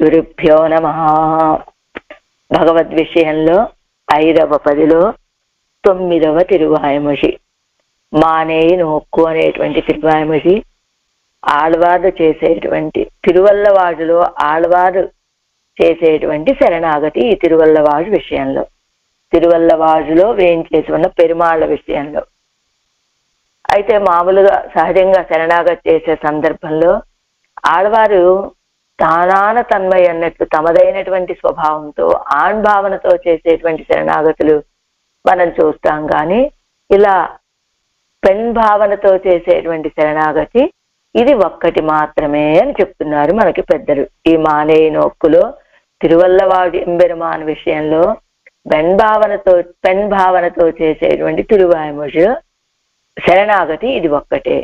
శ్రీగురుభ్యో నమః. భగవద్ విషయంలో 5వ పదిలో 9వ తిరువాయిమొഴി మానేయి నోక్కు అనేటువంటి తిరువాయిమొഴి ఆళ్వారు చేసేటువంటి తిరువల్లవాడులో ఆళ్వారు చేసేటువంటి శరణాగతి. ఈ తిరువల్లవాడు విషయంలో, తిరువల్లవాడులో వేయించేసి ఉన్న పెరుమాళ్ళ విషయంలో అయితే మామూలుగా సహజంగా శరణాగతి చేసే సందర్భంలో ఆళ్వారు తానాన తన్మయ అన్నట్టు తమదైనటువంటి స్వభావంతో ఆణ్భావనతో చేసేటువంటి శరణాగతులు మనం చూస్తాం. కానీ ఇలా పెన్ భావనతో చేసేటువంటి శరణాగతి ఇది ఒక్కటి మాత్రమే అని చెప్తున్నారు మనకి పెద్దలు. ఈ మానేయి నోక్కులో తిరువల్లవాడి ఎంబెరుమాన్ విషయంలో పెన్ భావనతో చేసేటువంటి తిరువాయిమొഴి శరణాగతి ఇది ఒక్కటే.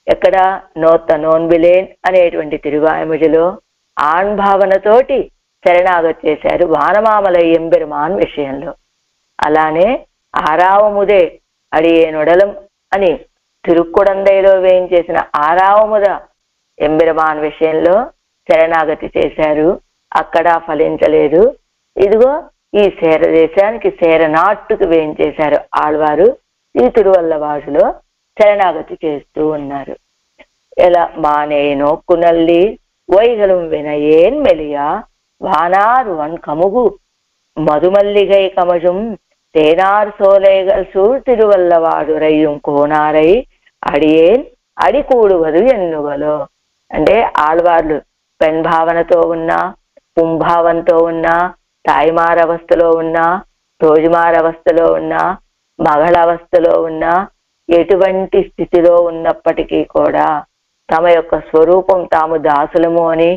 ఎక్కడ నోత్త నోన్బిలేన్ అనేటువంటి తిరువాయిమొഴിలో ఆణ్భావనతోటి శరణాగతి చేశారు వానమామలై ఎంబెరుమాన్ విషయంలో. అలానే ఆరావముదే అడియేనొడలం అని తిరుక్కుడందైలో వేయించేసిన ఆరావముద ఎంబెరుమాన్ విషయంలో శరణాగతి చేశారు. అక్కడ ఫలించలేదు. ఇదిగో ఈ సేర దేశానికి సేరనాట్టుకు వేయించేశారు ఆళ్వారు. ఈ తిరువల్లవాడులో శరణాగతి చేస్తూ ఉన్నారు. ఎలా మానేయి నోక్కునల్లి వైగలం వినయేన్ మెలియా వానారు వన్ కముగు మధుమల్లిగై కమజం తేనార్ సోలేగల్ సూర్ తిరువల్లవాడు రయ్యం కోనారై అడియేన్ అడికూడువదు ఎన్నుగలో. అంటే ఆళ్వార్లు పెన్ భావనతో ఉన్నా, పుంభావంతో ఉన్నా, తాయిమారవస్థలో ఉన్నా, రోజుమారవస్థలో ఉన్నా, మగళ అవస్థలో ఉన్నా, ఎటువంటి స్థితిలో ఉన్నప్పటికీ కూడా తమ యొక్క స్వరూపం తాము దాసులము అని,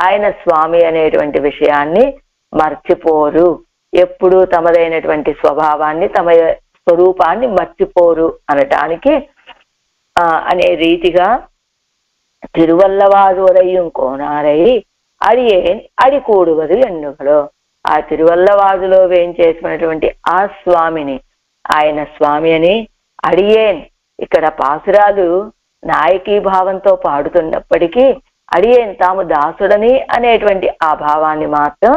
ఆయన స్వామి అనేటువంటి విషయాన్ని మర్చిపోరు. ఎప్పుడూ తమదైనటువంటి స్వభావాన్ని, తమ స్వరూపాన్ని మర్చిపోరు అనటానికి అనే రీతిగా తిరువల్లవాడు రయ్యం కోనారై అడియేన్ అడికూడువదు ఎన్నుగలో. ఆ తిరువల్లవాడులో వేయించేసినటువంటి ఆ స్వామిని, ఆయన స్వామి అని అడియేన్, ఇక్కడ పాసురాలు నాయకీ భావంతో పాడుతున్నప్పటికీ అడియేన్ తాము దాసుడని అనేటువంటి ఆ భావాన్ని మాత్రం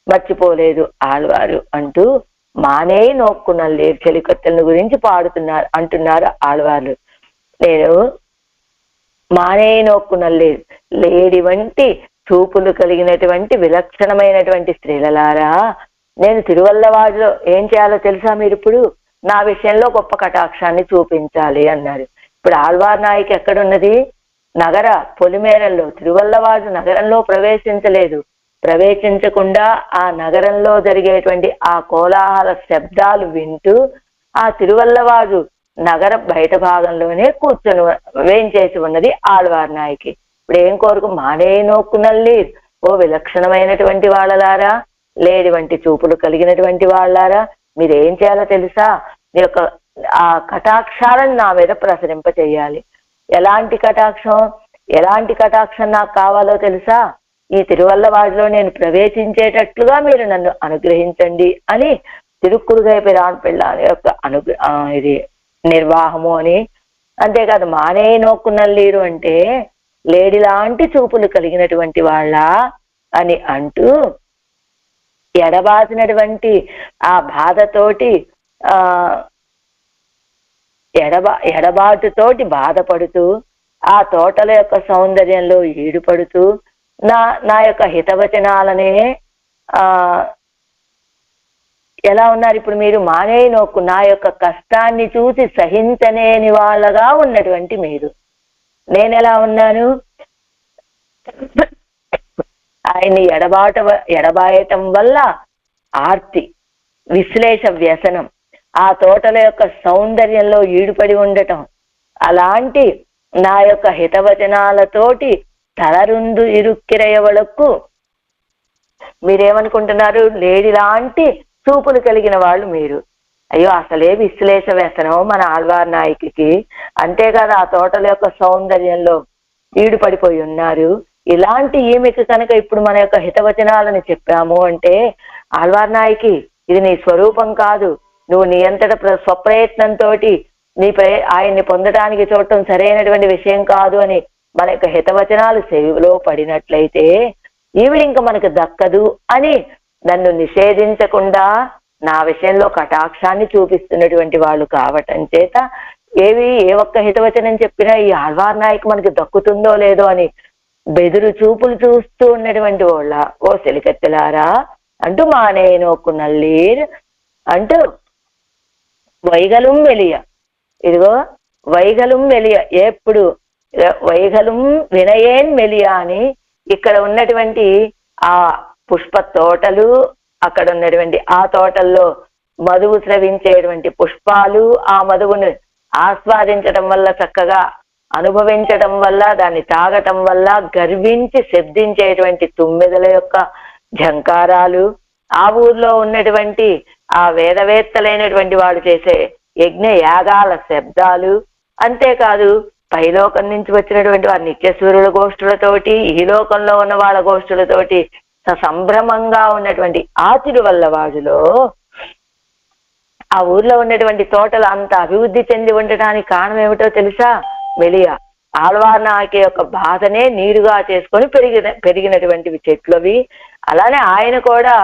మర్చిపోలేదు ఆళ్వారు అంటూ మానేయి నోక్కునల్లి చెలికత్తెలను గురించి అంటున్నారు ఆళ్వార్లు. నేను మానేయి నోక్కునల్లి లేడి వంటి చూపులు కలిగినటువంటి విలక్షణమైనటువంటి స్త్రీలలారా, నేను తిరువల్లవాడులో ఏం చేయాలో తెలుసా మీరు? ఇప్పుడు నా విషయంలో గొప్ప కటాక్షాన్ని చూపించాలి అన్నారు. ఇప్పుడు ఆళ్వార్ నాయకి ఎక్కడున్నది? నగర పొలిమేరల్లో. తిరువల్లవాడు నగరంలో ప్రవేశించలేదు. ప్రవేశించకుండా ఆ నగరంలో జరిగేటువంటి ఆ కోలాహల శబ్దాలు వింటూ ఆ తిరువల్లవాడు నగర బయట భాగంలోనే కూర్చొని వేయించేసి ఉన్నది ఆళ్వార్ నాయకి. ఇప్పుడు ఏం కోరుకు? మానేయి నోక్కునల్లి ఓ విలక్షణమైనటువంటి వాళ్ళలారా, లేడి వంటి చూపులు కలిగినటువంటి వాళ్ళారా, మీరేం చేయాలో తెలుసా? మీ యొక్క ఆ కటాక్షాలను నా మీద ప్రసరింప చెయ్యాలి. ఎలాంటి కటాక్షం నాకు కావాలో తెలుసా? ఈ తిరువల్లవాడులో నేను ప్రవేశించేటట్లుగా మీరు నన్ను అనుగ్రహించండి అని తిరుక్కురుగై పిరాన్ పిల్లాని యొక్క ఇది నిర్వాహము అని. అంతేకాదు మానేయి నోక్కునల్లీరు అంటే లేడి లాంటి చూపులు కలిగినటువంటి వాళ్ళ అని అంటూ ఎడబాసినటువంటి ఆ బాధతోటి ఎడబాటుతోటి బాధపడుతూ ఆ తోటల యొక్క సౌందర్యంలో ఈడుపడుతూ నా యొక్క హితవచనాలనే ఎలా ఉన్నారు ఇప్పుడు మీరు? మానేయి నోక్కు నా యొక్క కష్టాన్ని చూసి సహించలేని వాళ్ళగా ఉన్నటువంటి మీరు. నేనెలా ఉన్నాను? ఆయన్ని ఎడబాయటం వల్ల ఆర్తి, విశ్లేష వ్యసనం, ఆ తోటల యొక్క సౌందర్యంలో ఈడుపడి ఉండటం, అలాంటి నా యొక్క హితవచనాలతోటి తలరుందు ఇరుక్కిరయవలకు మీరేమనుకుంటున్నారు? లేడి లాంటి చూపులు కలిగిన వాళ్ళు మీరు. అయ్యో అసలే విశ్లేష వ్యసనం మన ఆళ్వార్ నాయకికి. అంతేకాదు ఆ తోటల యొక్క సౌందర్యంలో ఈడుపడిపోయి ఉన్నారు. ఇలాంటి ఈమెకి కనుక ఇప్పుడు మన యొక్క హితవచనాలని చెప్పాము అంటే, ఆళ్వార్ నాయకి ఇది నీ స్వరూపం కాదు, నువ్వు నీ అంతట స్వప్రయత్నంతో ఆయన్ని పొందడానికి చూడటం సరైనటువంటి విషయం కాదు అని మన యొక్క హితవచనాలు చెవిలో పడినట్లయితే ఈవిడ ఇంక మనకు దక్కదు అని నన్ను నిషేధించకుండా నా విషయంలో కటాక్షాన్ని చూపిస్తున్నటువంటి వాళ్ళు కావటం చేత ఏ ఒక్క హితవచనం చెప్పినా ఈ ఆళ్వార్ నాయకు మనకి దక్కుతుందో లేదో అని బెదురు చూపులు చూస్తూ ఉన్నటువంటి వాళ్ళ ఓ సెలికత్తెలారా అంటూ మానేనోకు నల్లీర్ అంటూ వైగలుం వెలియ, ఇదిగో వైగలుం వెలియ, ఎప్పుడు వైగలుం వినయేన్ మెలియ అని ఇక్కడ ఉన్నటువంటి ఆ పుష్ప తోటలు, అక్కడ ఉన్నటువంటి ఆ తోటల్లో మధువు స్రవించేటువంటి పుష్పాలు, ఆ మధువును ఆస్వాదించటం వల్ల, చక్కగా అనుభవించటం వల్ల, దాన్ని తాగటం వల్ల గర్వించి శబ్దించేటువంటి తుమ్మెదల యొక్క ఝంకారాలు, ఆ ఊర్లో ఉన్నటువంటి ఆ వేదవేత్తలైనటువంటి వాడు చేసే యజ్ఞ యాగాల శబ్దాలు, అంతేకాదు పైలోకం నుంచి వచ్చినటువంటి వారి నిత్యసూరుల గోష్ఠులతోటి, ఈ లోకంలో ఉన్న వాళ్ళ గోష్ఠులతోటి సంభ్రమంగా ఉన్నటువంటి ఆ తిరువల్లవాడులో ఆ ఊర్లో ఉన్నటువంటి తోటలు అంత అభివృద్ధి చెంది ఉండటానికి కారణం ఏమిటో తెలుసా? మెలియ ఆళ్వార్ నాయకి యొక్క బాధనే నీరుగా చేసుకొని పెరిగినటువంటివి చెట్లవి. అలానే ఆయన కూడా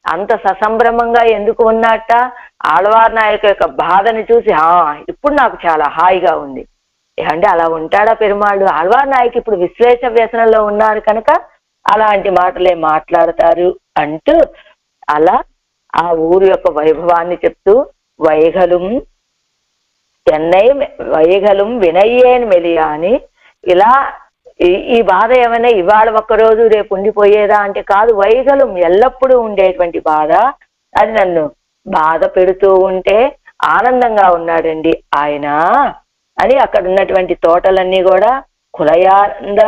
అంత ససంభ్రమంగా ఎందుకు ఉన్నట్ట? ఆళ్వార్ నాయకు యొక్క బాధని చూసి ఇప్పుడు నాకు చాలా హాయిగా ఉంది అంటే అలా ఉంటాడా పెరుమాళ్ళు? ఆళ్వార్ నాయకు ఇప్పుడు విశ్లేష వ్యసనంలో ఉన్నారు కనుక అలాంటి మాటలే మాట్లాడతారు అంటూ అలా ఆ ఊరు యొక్క వైభవాన్ని చెప్తూ వైగలుం చెన్నై వైగలుం వినయ్యేన్ మెలియా అని ఇలా ఈ బాధ ఏమైనా ఇవాళ ఒక్కరోజు రేపు ఉండిపోయేదా అంటే కాదు, వైగలుం ఎల్లప్పుడూ ఉండేటువంటి బాధ. అది నన్ను బాధ పెడుతూ ఉంటే ఆనందంగా ఉన్నాడండి ఆయన అని అక్కడ ఉన్నటువంటి తోటలన్నీ కూడా కులయారంద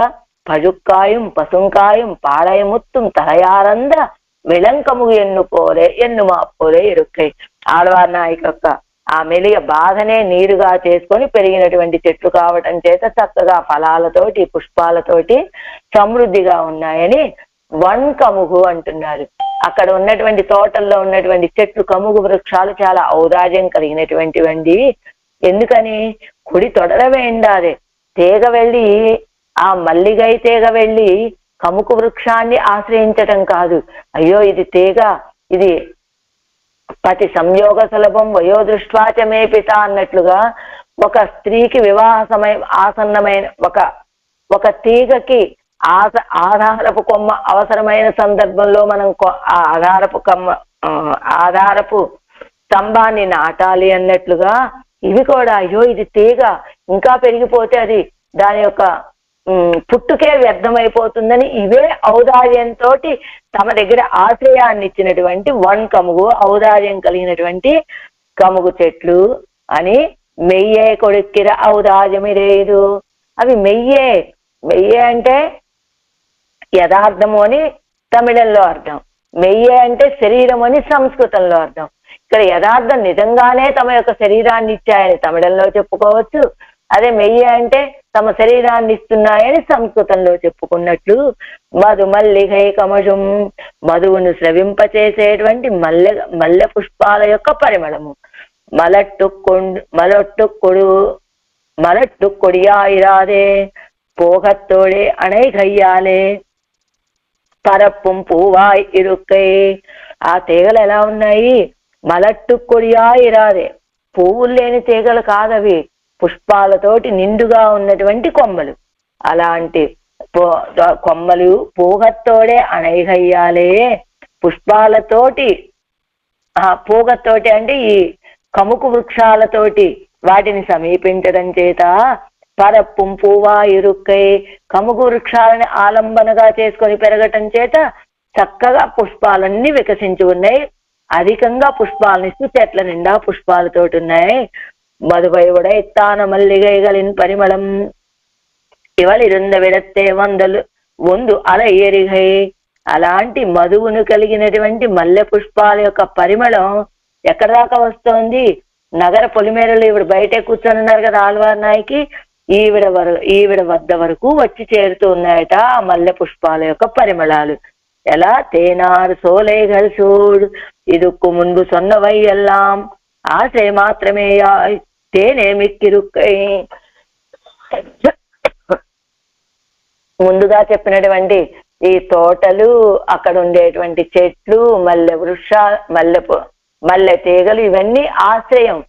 పజుక్కాయం పసుంకాయం పాళయముత్తుం తలయారంద విలంకము ఎన్నుమా పోలే ఇరుక్కై. ఆళ్వార్ నాయకు యొక్క ఆ మెలియ బాధనే నీరుగా చేసుకొని పెరిగినటువంటి చెట్లు కావటం చేత చక్కగా ఫలాలతోటి పుష్పాలతోటి సమృద్ధిగా ఉన్నాయని వన్ కముగు అంటున్నారు. అక్కడ ఉన్నటువంటి తోటల్లో ఉన్నటువంటి చెట్లు కముగు వృక్షాలు చాలా ఔదార్యం కలిగినటువంటివండి. ఎందుకని? కుడి తొడర వేండాదే తీగ వెళ్ళి ఆ మల్లిగై తీగ వెళ్ళి కముకు వృక్షాన్ని ఆశ్రయించటం కాదు. అయ్యో ఇది తీగ, ఇది పతి సంయోగ సులభం వయోదృష్ట్వాచమే పిత అన్నట్లుగా ఒక స్త్రీకి వివాహ సమయం ఆసన్నమైన ఒక తీగకి ఆధారపు కొమ్మ అవసరమైన సందర్భంలో మనం ఆధారపు స్తంభాన్ని నాటాలి అన్నట్లుగా ఇవి కూడా అయ్యో ఇది తీగ ఇంకా పెరిగిపోతే అది దాని యొక్క పుట్టుకే వ్యర్థమైపోతుందని ఇవే ఔదార్యంతో తమ దగ్గర ఆశ్రయాన్ని ఇచ్చినటువంటి వన్ కముగు, ఔదార్యం కలిగినటువంటి కముగు చెట్లు అని మెయ్యే కొడుక్కిర ఔదార్యమి లేదు. అవి మెయ్యే అంటే యథార్థము అని తమిళంలో అర్థం, మెయ్యే అంటే శరీరం అని సంస్కృతంలో అర్థం. ఇక్కడ యథార్థం నిజంగానే తమ యొక్క శరీరాన్ని ఇచ్చాయని తమిళంలో చెప్పుకోవచ్చు, అదే మెయ్య అంటే తమ శరీరాన్ని ఇస్తున్నాయని సంస్కృతంలో చెప్పుకున్నట్లు మధు మల్లిగై కమజం, మధువును స్రవింపచేసేటువంటి మల్లె పుష్పాల యొక్క పరిమళము. మలట్టు కొడియాయిరాదే పోగత్తోడే అణై గయ్యాలే పరప్పుం పూవాయ్ ఇరుక్కై. ఆ తీగలు ఎలా ఉన్నాయి? మలట్టు కొడియాయిరాదే, పువ్వులు లేని తీగలు కాదవి, పుష్పాలతోటి నిండుగా ఉన్నటువంటి కొమ్మలు. అలాంటి కొమ్మలు పూగత్తోడే అణైగయ్యాలే, పుష్పాలతోటి పూగతోటి అంటే ఈ కముకు వృక్షాలతోటి వాటిని సమీపించడం చేత పరప్పుం పూవా ఇరుక్కై, కముకు వృక్షాలని ఆలంబనగా చేసుకొని పెరగటం చేత చక్కగా పుష్పాలన్నీ వికసించి ఉన్నాయి. అధికంగా పుష్పాలనిస్తూ చెట్ల నిండా పుష్పాలతోటి ఉన్నాయి. మధువై ఉడైత్తాన మల్లిగైகளின் పరిమళం ఇవళిరుంద విడత్తే వందు అల ఏరిగై. అలాంటి మధువును కలిగినటువంటి మల్లె పుష్పాల యొక్క పరిమళం ఎక్కడ దాకా వస్తోంది? నగర పొలిమేరలు ఈవిడ బయటే కూర్చొని ఉన్నారు కదా ఆళ్వార్ నాయకి, ఈవిడ వద్ద వరకు వచ్చి చేరుతూ ఉన్నాయట ఆ మల్లె పుష్పాల యొక్క పరిమళాలు. ఎలా? తేనారు సోలేగల్ సూడు ఇదుక్కు మున్పు సొన్నవై ఎల్లాం ఆశే మాత్రమే తేనేమిక్కిరుక్కై. ముందుగా చెప్పినటువంటి ఈ తోటలు, అక్కడ ఉండేటువంటి చెట్లు, మల్లె మల్లె తీగలు, ఇవన్నీ ఆశ్రయం.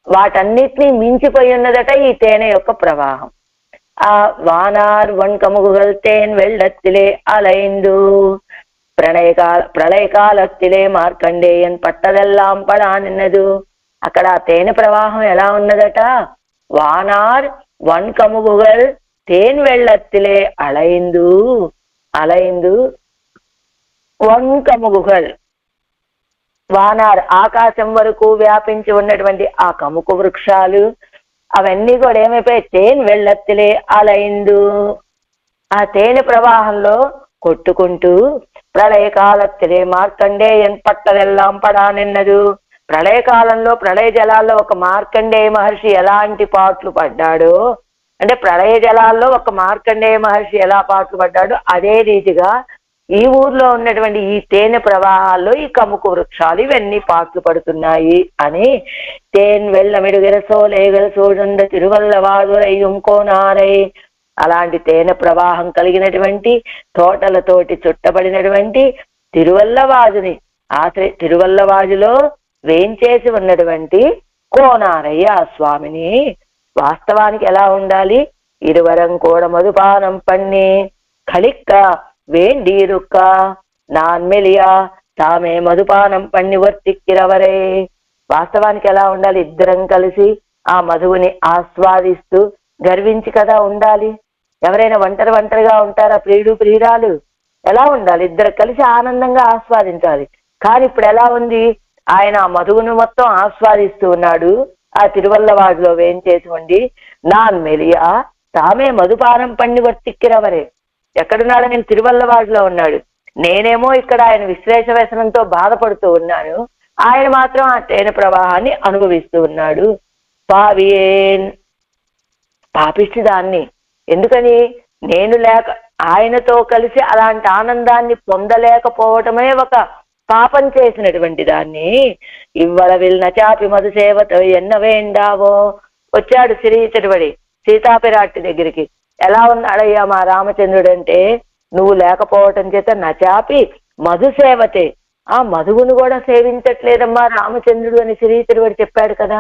వాటన్నిటినీ మించిపోయి ఉన్నదట ఈ తేనె యొక్క ప్రవాహం. ఆ వానార్ వన్కముగుగల్ తేన్ వెళ్ళత్తిలే అలైందు ప్రళయకాలత్తిలే మార్కండేయన్ పట్టదెల్లాం పడానిన్నదు. అక్కడ ఆ తేనె ప్రవాహం ఎలా ఉన్నదట? వానార్ వన్కముగుగల్ తేన్ వెళ్ళత్తిలే అలైందు వన్కముగుగల్. వానార్ ఆకాశం వరకు వ్యాపించి ఉన్నటువంటి ఆ కముకు వృక్షాలు అవన్నీ కూడా ఏమైపోయాయి? తేనె వెళ్ళత్తిలే అలైందు. ఆ తేనె ప్రవాహంలో కొట్టుకుంటూ ప్రళయకాలత్తిలే మార్కండేయన్ పట్టదెల్లాం పడానిన్నదు. ప్రళయకాలంలో, ప్రళయ జలాల్లో ఒక మార్కండేయ మహర్షి ఎలాంటి పాట్లు పడ్డాడో, అంటే ప్రళయ జలాల్లో ఒక మార్కండేయ మహర్షి ఎలా పాట్లు పడ్డాడో అదే రీతిగా ఈ ఊర్లో ఉన్నటువంటి ఈ తేనె ప్రవాహాల్లో ఈ కముకు వృక్షాలు ఇవన్నీ పాట్లు పడుతున్నాయి అని. తేన్ వెళ్ళమిడుగిర సోలేగల సోజుండ తిరువల్లవాదురయ్యం కోనారై. అలాంటి తేనె ప్రవాహం కలిగినటువంటి తోటలతోటి చుట్టబడినటువంటి తిరువల్లవాజుని తిరువల్లవాజులో వేంచేసి ఉన్నటువంటి కోనారయ్య ఆ స్వామిని వాస్తవానికి ఎలా ఉండాలి? ఇరువరం కూడా మధుపానం పన్ని కలిక్క వేండీరుక్క నాన్మెలియా తామే మధుపానం పన్ని వర్తిక్కిరవరే. వాస్తవానికి ఎలా ఉండాలి? ఇద్దరం కలిసి ఆ మధువుని ఆస్వాదిస్తూ గర్వించి కదా ఉండాలి. ఎవరైనా ఒంటరిగా ఉంటారా? ప్రియుడు ప్రియురాలు ఎలా ఉండాలి? ఇద్దరు కలిసి ఆనందంగా ఆస్వాదించాలి. కానీ ఇప్పుడు ఎలా ఉంది? ఆయన ఆ మధువును మొత్తం ఆస్వాదిస్తూ ఉన్నాడు ఆ తిరువల్లవాడులో వేంచేసి ఉండి. నాన్ మెలియా తామే మధుపానం పన్ని వర్తిక్కిరవరే. ఎక్కడున్నాడు? నేను తిరువల్లవాడులో ఉన్నాడు, నేనేమో ఇక్కడ ఆయన విశ్లేష వ్యసనంతో బాధపడుతూ ఉన్నాను, ఆయన మాత్రం ఆ తేనె ప్రవాహాన్ని అనుభవిస్తూ ఉన్నాడు. పాపిష్టి దాన్ని. ఎందుకని? నేను లేక ఆయనతో కలిసి అలాంటి ఆనందాన్ని పొందలేకపోవటమే ఒక పాపం చేసినటువంటి దాన్ని. ఇవ్వల విల్న చాపి మధు సేవతో ఎన్న వేండావో. వచ్చాడు శ్రీచరువడి సీతాపిరాట్టి దగ్గరికి. ఎలా ఉన్నాడయ్యా మా రామచంద్రుడు అంటే, నువ్వు లేకపోవటం చేత నచాపి మధు సేవతే, ఆ మధువును కూడా సేవించట్లేదమ్మా రామచంద్రుడు అని శ్రీచరువడి చెప్పాడు కదా.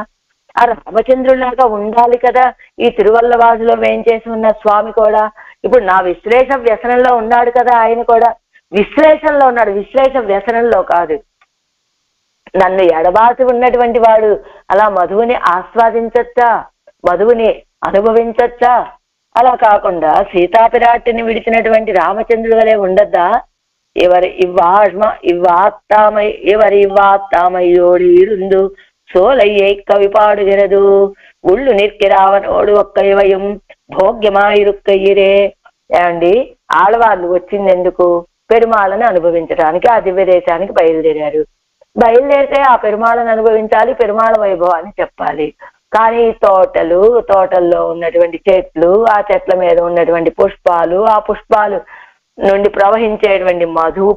ఆ రామచంద్రులాగా ఉండాలి కదా ఈ తిరువల్లవాసులో వేంచేసి ఉన్న స్వామి కూడా. ఇప్పుడు నా విశ్లేష వ్యసనంలో ఉన్నాడు కదా ఆయన కూడా. విశ్లేషంలో ఉన్నాడు, విశ్లేష వ్యసనంలో కాదు. నన్ను ఎడబాసి ఉన్నటువంటి వాడు అలా మధువుని ఆస్వాదించచ్చా? మధువుని అనుభవించచ్చా? అలా కాకుండా సీతాపిరాటిని విడిచినటువంటి రామచంద్రుడు వలె ఉండద్దా? ఎవరి ఇవ్వాత్తామయ్యోడి ఇరుందు సోలయ్యై కవి పాడుగిరదు ఉళ్ళు నిర్కిరావనోడు ఒక్కయవయం భోగ్యమాయిరుక్కయ్యిరే. ఏమండి, ఆడవాళ్ళు వచ్చింది ఎందుకు? పెరుమాళను అనుభవించడానికి ఆ దివ్య దేశానికి బయలుదేరారు. బయలుదేరితే ఆ పెరుమాళను అనుభవించాలి, పెరుమాళ వైభవాన్ని చెప్పాలి. కానీ తోటల్లో ఉన్నటువంటి చెట్లు, ఆ చెట్ల మీద ఉన్నటువంటి పుష్పాలు, ఆ పుష్పాలు నుండి ప్రవహించేటువంటి మధు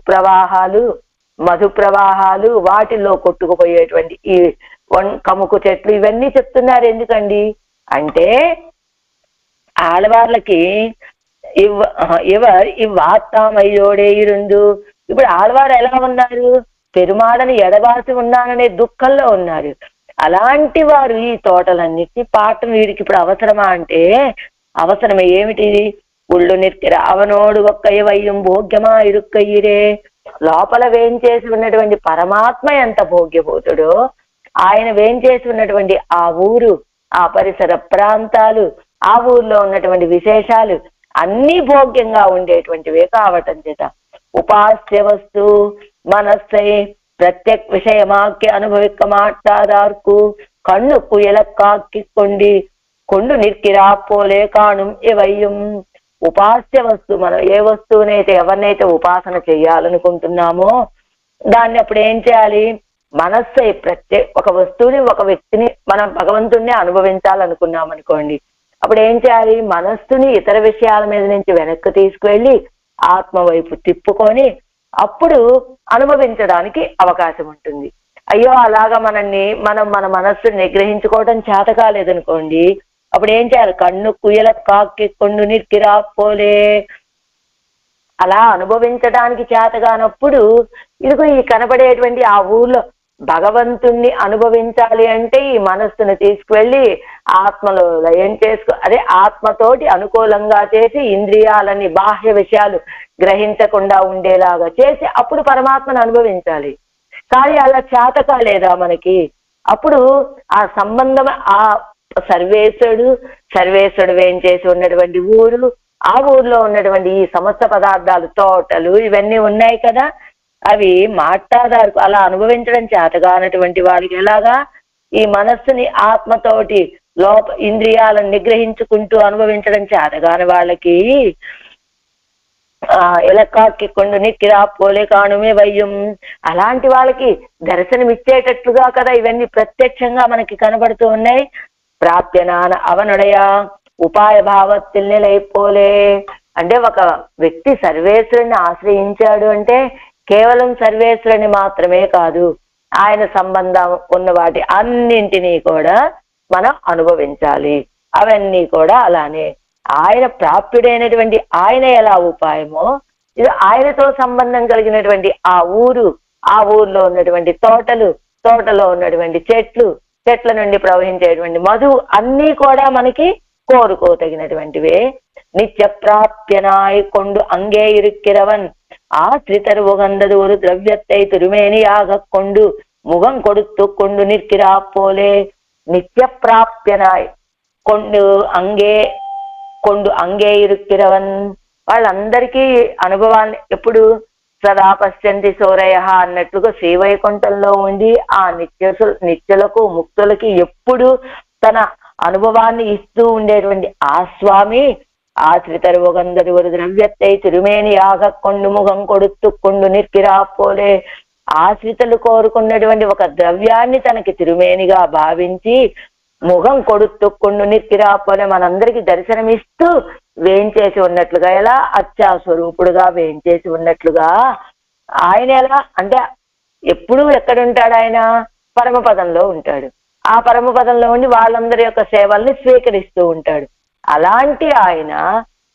ప్రవాహాలు వాటిల్లో కొట్టుకుపోయేటువంటి ఈ కముకు చెట్లు ఇవన్నీ చెప్తున్నారు. ఎందుకండి అంటే ఆడవాళ్ళకి ఇవ్వాత్తామయ్యోడే ఇరుందు. ఇప్పుడు ఆడవారు ఎలా ఉన్నారు? పెరుమాళని ఎడబాసి ఉన్నాననే దుఃఖంలో ఉన్నారు. అలాంటి వారు ఈ తోటలన్నిటినీ పాఠం వీడికి ఇప్పుడు అవసరమా అంటే అవసరమే. ఏమిటి? ఉళ్ళు నిర్కిర అవనోడు ఒక్కయ్యవయ్యం భోగ్యమా ఇరుక్కయ్యిరే. లోపల వేంచేసి ఉన్నటువంటి పరమాత్మ ఎంత భోగ్యభూతుడో, ఆయన వేంచేసి ఉన్నటువంటి ఆ ఊరు, ఆ పరిసర ప్రాంతాలు, ఆ ఊర్లో ఉన్నటువంటి విశేషాలు అన్ని భోగ్యంగా ఉండేటువంటివే కావటం చేత ఉపాస్య వస్తు మనస్సై ప్రత్యేక విషయమాక్య అనుభవిక మాట్లాదార్కు కన్ను కుయలక్కాక్కి కొండు నిర్కిరా పోలే కాణుం ఎవయ్యం. ఉపాస్య వస్తువు, మనం ఏ వస్తువునైతే ఎవరినైతే ఉపాసన చెయ్యాలనుకుంటున్నామో దాన్ని అప్పుడు ఏం చేయాలి? మనస్సై ఒక వస్తువుని, ఒక వ్యక్తిని మనం భగవంతుణ్ణి అనుభవించాలనుకున్నాం అనుకోండి, అప్పుడు ఏం చేయాలి? మనస్సుని ఇతర విషయాల మీద నుంచి వెనక్కి తీసుకువెళ్ళి ఆత్మ వైపు తిప్పుకొని అప్పుడు అనుభవించడానికి అవకాశం ఉంటుంది. అయ్యో అలాగా మనం మన మనస్సుని నిగ్రహించుకోవడం చేత కాలేదనుకోండి, అప్పుడు ఏం చేయాలి? కన్ను కుయల కాక్కి కొండు నిర్కిరా పోలే. అలా అనుభవించడానికి చేతగానప్పుడు ఇదిగో ఈ కనబడేటువంటి ఆ ఊర్లో భగవంతుణ్ణి అనుభవించాలి అంటే ఈ మనస్సును తీసుకువెళ్ళి ఆత్మలో లయం అదే ఆత్మతోటి అనుకూలంగా చేసి ఇంద్రియాలని బాహ్య విషయాలు గ్రహించకుండా ఉండేలాగా చేసి అప్పుడు పరమాత్మను అనుభవించాలి. కానీ అలా చేత కాలేదా మనకి? అప్పుడు ఆ సంబంధం ఆ సర్వేశ్వరుడు వేంచేసి ఉన్నటువంటి ఊరు, ఆ ఊర్లో ఉన్నటువంటి ఈ సమస్త పదార్థాలు, తోటలు ఇవన్నీ ఉన్నాయి కదా, అవి మాట్లాడారు. అలా అనుభవించడం చేతగానటువంటి వాడికి ఎలాగా ఈ మనస్సుని ఆత్మతోటి ఇంద్రియాలను నిగ్రహించుకుంటూ అనుభవించడం చేతగాని వాళ్ళకి ఎలక్కాకి కొండు నిక్కిరా పోలే కానుమే వయ్యం, అలాంటి వాళ్ళకి దర్శనమిచ్చేటట్లుగా కదా ఇవన్నీ ప్రత్యక్షంగా మనకి కనబడుతూ ఉన్నాయి. ప్రాప్యనాన అవనుడయ ఉపాయ భావത്തിൽ నిలైపోలే అంటే ఒక వ్యక్తి సర్వేశ్వరుని ఆశ్రయించాడు అంటే కేవలం సర్వేశ్వరుని మాత్రమే కాదు, ఆయన సంబంధం ఉన్న వాటి అన్నింటినీ కూడా మనం అనుభవించాలి. అవన్నీ కూడా అలానే ఆయన ప్రాప్యుడైనటువంటి ఆయన ఎలా ఉపాయమో ఇది ఆయనతో సంబంధం కలిగినటువంటి ఆ ఊర్లో ఉన్నటువంటి తోటలో ఉన్నటువంటి చెట్ల నుండి ప్రవహించేటువంటి మధు అన్నీ కూడా మనకి కోరుకోతగినటువంటివే. నిత్య ప్రాప్యనాయ్ కొండు అంగే ఇరుక్కిరవన్ ஆசிரிதர் உகந்தது ஒரு திரவியத்தை திருமேனியாக கொண்டு முகம் கொடுத்து கொண்டு நிற்கிறா போலே நித்திய பிராப்யனாய் కొండు అంగే ఇరుక్కిరవన్ వాళ్ళందరికీ అనుభవాన్ని ఎప్పుడు సదా పశ్చంతి సోరయ అన్నట్లుగా శ్రీవైకుంఠంలో ఉండి ఆ నిత్యులకు ముక్తులకి ఎప్పుడు తన అనుభవాన్ని ఇస్తూ ఉండేటువంటి ఆ స్వామి ஆசிரிதர் உகந்தது ஒரு திரவியத்தை తిరుమేనిயாக కొండు ముఖం కొడుతూ నిற்கிறா పోలే ఆశ్రితలు కోరుకున్నటువంటి ఒక ద్రవ్యాన్ని తనకి తిరుమేనిగా భావించి ముఖం కొడుతూ నిற்கிறா పోలే మనందరికి దర్శనమిస్తూ వేయించేసి ఉన్నట్లుగా, ఎలా అర్చా స్వరూపుడుగా వేయించేసి ఉన్నట్లుగా ఆయన ఎలా అంటే ఎప్పుడు ఎక్కడుంటాడు? ఆయన పరమపదంలో ఉంటాడు. ఆ పరమపదంలో ఉండి వాళ్ళందరి యొక్క సేవల్ని స్వీకరిస్తూ ఉంటాడు. అలాంటి ఆయన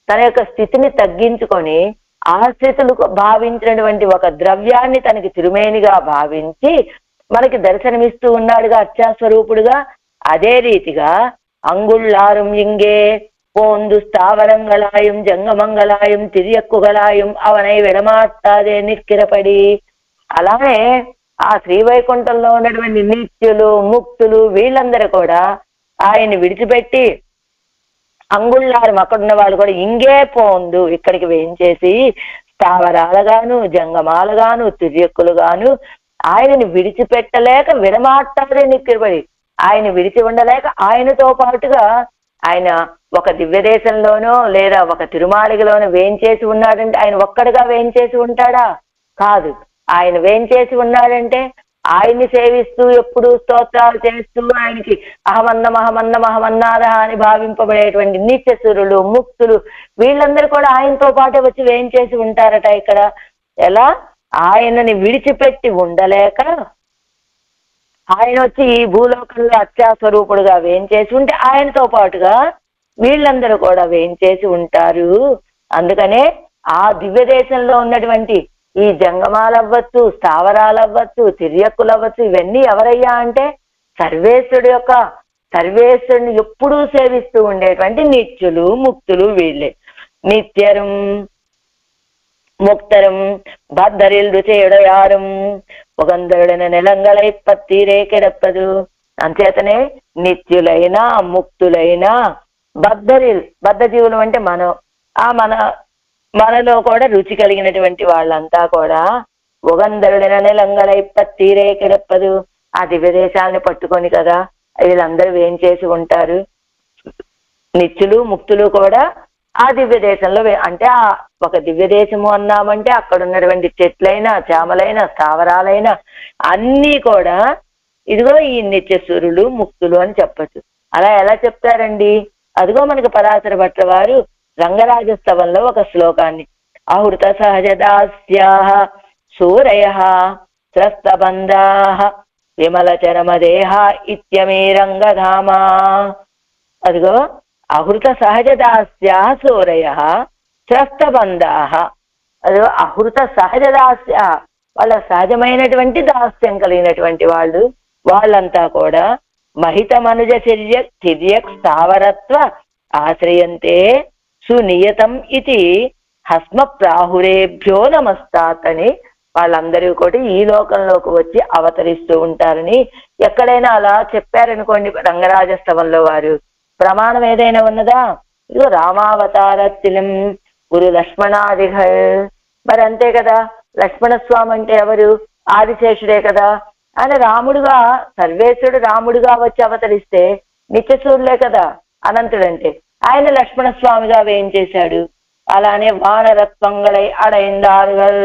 తన యొక్క స్థితిని తగ్గించుకొని ఆశ్రితులు భావించినటువంటి ఒక ద్రవ్యాన్ని తనకి తిరుమేనిగా భావించి మనకి దర్శనమిస్తూ ఉన్నాడుగా అర్చాస్వరూపుడుగా. అదే రీతిగా అంగుళ్ళారుం ఇంగే పోందు స్థావరంగళాయం జంగమంగళాయం తిరియక్కుగళాయం అవనై విడమాటాదే నిక్కిరపడి, అలానే ఆ శ్రీవైకుంఠంలో ఉన్నటువంటి నిత్యులు ముక్తులు వీళ్ళందరూ కూడా ఆయన్ని విడిచిపెట్టి అంగుళ్ళారం అక్కడున్న వాళ్ళు కూడా ఇంగే పోందు ఇక్కడికి వేయించేసి స్థావరాలుగాను జంగమాలుగాను తిరియక్కులుగాను ఆయనని విడిచిపెట్టలేక విడమాటాదే నిక్కిరపడి, ఆయన విడిచి ఉండలేక ఆయనతో పాటుగా ఆయన ఒక దివ్య దేశంలోనో లేదా ఒక తిరుమాళిగలోనో వేయించేసి ఉన్నాడంటే ఆయన ఒక్కడిగా వేయించేసి ఉంటాడా? కాదు. ఆయన వేయించేసి ఉన్నాడంటే ఆయన్ని సేవిస్తూ ఎప్పుడు స్తోత్రాలు చేస్తూ ఆయనకి అహమన్నాద అని భావింపబడేటువంటి నిత్యసురులు ముక్తులు వీళ్ళందరూ కూడా ఆయనతో పాటే వచ్చి వేయించేసి ఉంటారట. ఇక్కడ ఎలా ఆయనని విడిచిపెట్టి ఉండలేక ఆయన వచ్చి ఈ భూలోకంలో అత్యాస్వరూపుడుగా వేయించేసి ఉంటే ఆయనతో పాటుగా వీళ్ళందరూ కూడా వేయించేసి ఉంటారు. అందుకనే ఆ దివ్య దేశంలో ఉన్నటువంటి ఈ జంగమాలు అవ్వచ్చు, స్థావరాలు అవ్వచ్చు, తిరియక్కులు అవ్వచ్చు, ఇవన్నీ ఎవరయ్యా అంటే సర్వేశ్వరుని ఎప్పుడూ సేవిస్తూ ఉండేటువంటి నిత్యులు ముక్తులు వీళ్ళే. నిత్యరం ముక్తరం బద్దరిల్ రుచేయుడయారం ఉగంధరుడైన నిలంగళై పత్తీరే కిడప్పదు. అంచేతనే నిత్యులైన ముక్తులైన బద్ధజీవులు అంటే మనలో కూడా రుచి కలిగినటువంటి వాళ్ళంతా కూడా ఉగంధరుడైన నిలంగళై పత్తీరే కిడప్పదు. ఆ దివ్య దేశాలని పట్టుకొని కదా వీళ్ళందరూ వేయించేసి ఉంటారు. నిత్యులు ముక్తులు కూడా ఆ దివ్య దేశంలో అంటే ఒక దివ్య దేశము అన్నామంటే అక్కడ ఉన్నటువంటి చెట్లైనా చామలైనా స్థావరాలైనా అన్నీ కూడా ఇదిగో ఈ నిత్యసురులు ముక్తులు అని చెప్పచ్చు. అలా ఎలా చెప్తారండి? అదిగో మనకు పరాశర భట్ల వారు రంగరాజస్తవంలో ఒక శ్లోకాన్ని ఆహృత సహజదాస్యాః సూరయః త్రస్తబంధాః విమల చరమదేహ ఇత్యమే రంగధామా. అదిగో అహృత సహజదాస్యాః సూరయః త్రస్తబంధాః అది అహృత సహజ దాస్య, వాళ్ళ సహజమైనటువంటి దాస్యం కలిగినటువంటి వాళ్ళంతా కూడా మహిత మనుజ చర్య స్థావరత్వ ఆశ్రయంతే సునియతం ఇది హస్మ ప్రాహురేభ్యో నమస్తాత్ అని వాళ్ళందరూ కూడా ఈ లోకంలోకి వచ్చి అవతరిస్తూ ఉంటారని ఎక్కడైనా అలా చెప్పారనుకోండి రంగరాజస్తవంలో వారు, ప్రమాణం ఏదైనా ఉన్నదా? ఇదిగో రామావతారత్తిలం గురు లక్ష్మణాదిఘల్, మరి అంతే కదా. లక్ష్మణస్వామి అంటే ఎవరు? ఆదిశేషుడే కదా. ఆయన రాముడుగా, సర్వేశ్వరుడు రాముడుగా వచ్చి అవతరిస్తే నిత్యసూరులే కదా అనంతుడంటే. ఆయన లక్ష్మణస్వామిగా ఏం చేశాడు? అలానే వానరత్వంగళై అడైందారుగల్,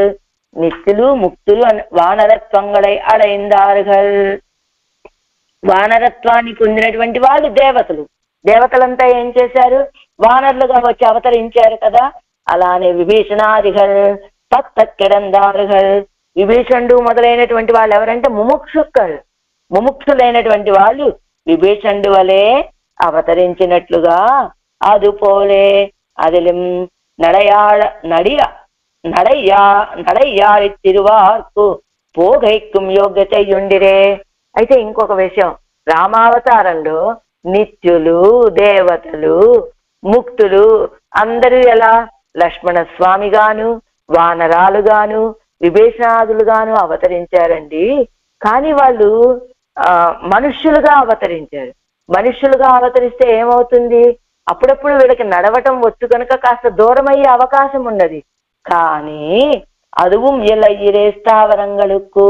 నిత్యులు ముక్తులు వానరత్వంగళై అడైందారుగల్. వానరత్వాన్ని పొందినటువంటి వాళ్ళు దేవతలు. దేవతలంతా ఏం చేశారు? వానరులుగా వచ్చి అవతరించారు కదా. అలానే విభీషణాదిగల్ తత్తక్కెడందారుగల్. విభీషణుడు మొదలైనటువంటి వాళ్ళు ఎవరంటే ముముక్షుక్కలు. ముముక్షులైనటువంటి వాళ్ళు విభీషణుడు వలె అవతరించినట్లుగా అదుపోలే అదిలిం నడయాడి తిరువార్కు పోగైక్కుం యోగ్యతయుండిరే. అయితే ఇంకొక విషయం, రామావతారంలో నిత్యులు, దేవతలు, ముక్తులు అందరూ ఎలా లక్ష్మణ స్వామిగాను, వానరాలుగాను, విభీషణాదులుగాను అవతరించారండి. కానీ వాళ్ళు మనుష్యులుగా అవతరించారు. మనుష్యులుగా అవతరిస్తే ఏమవుతుంది? అప్పుడప్పుడు వీళ్ళకి నడవటం వచ్చు కనుక కాస్త దూరమయ్యే అవకాశం ఉన్నది. కానీ అదుவும் ఎలయ్యిరే స్థావరంగళుకు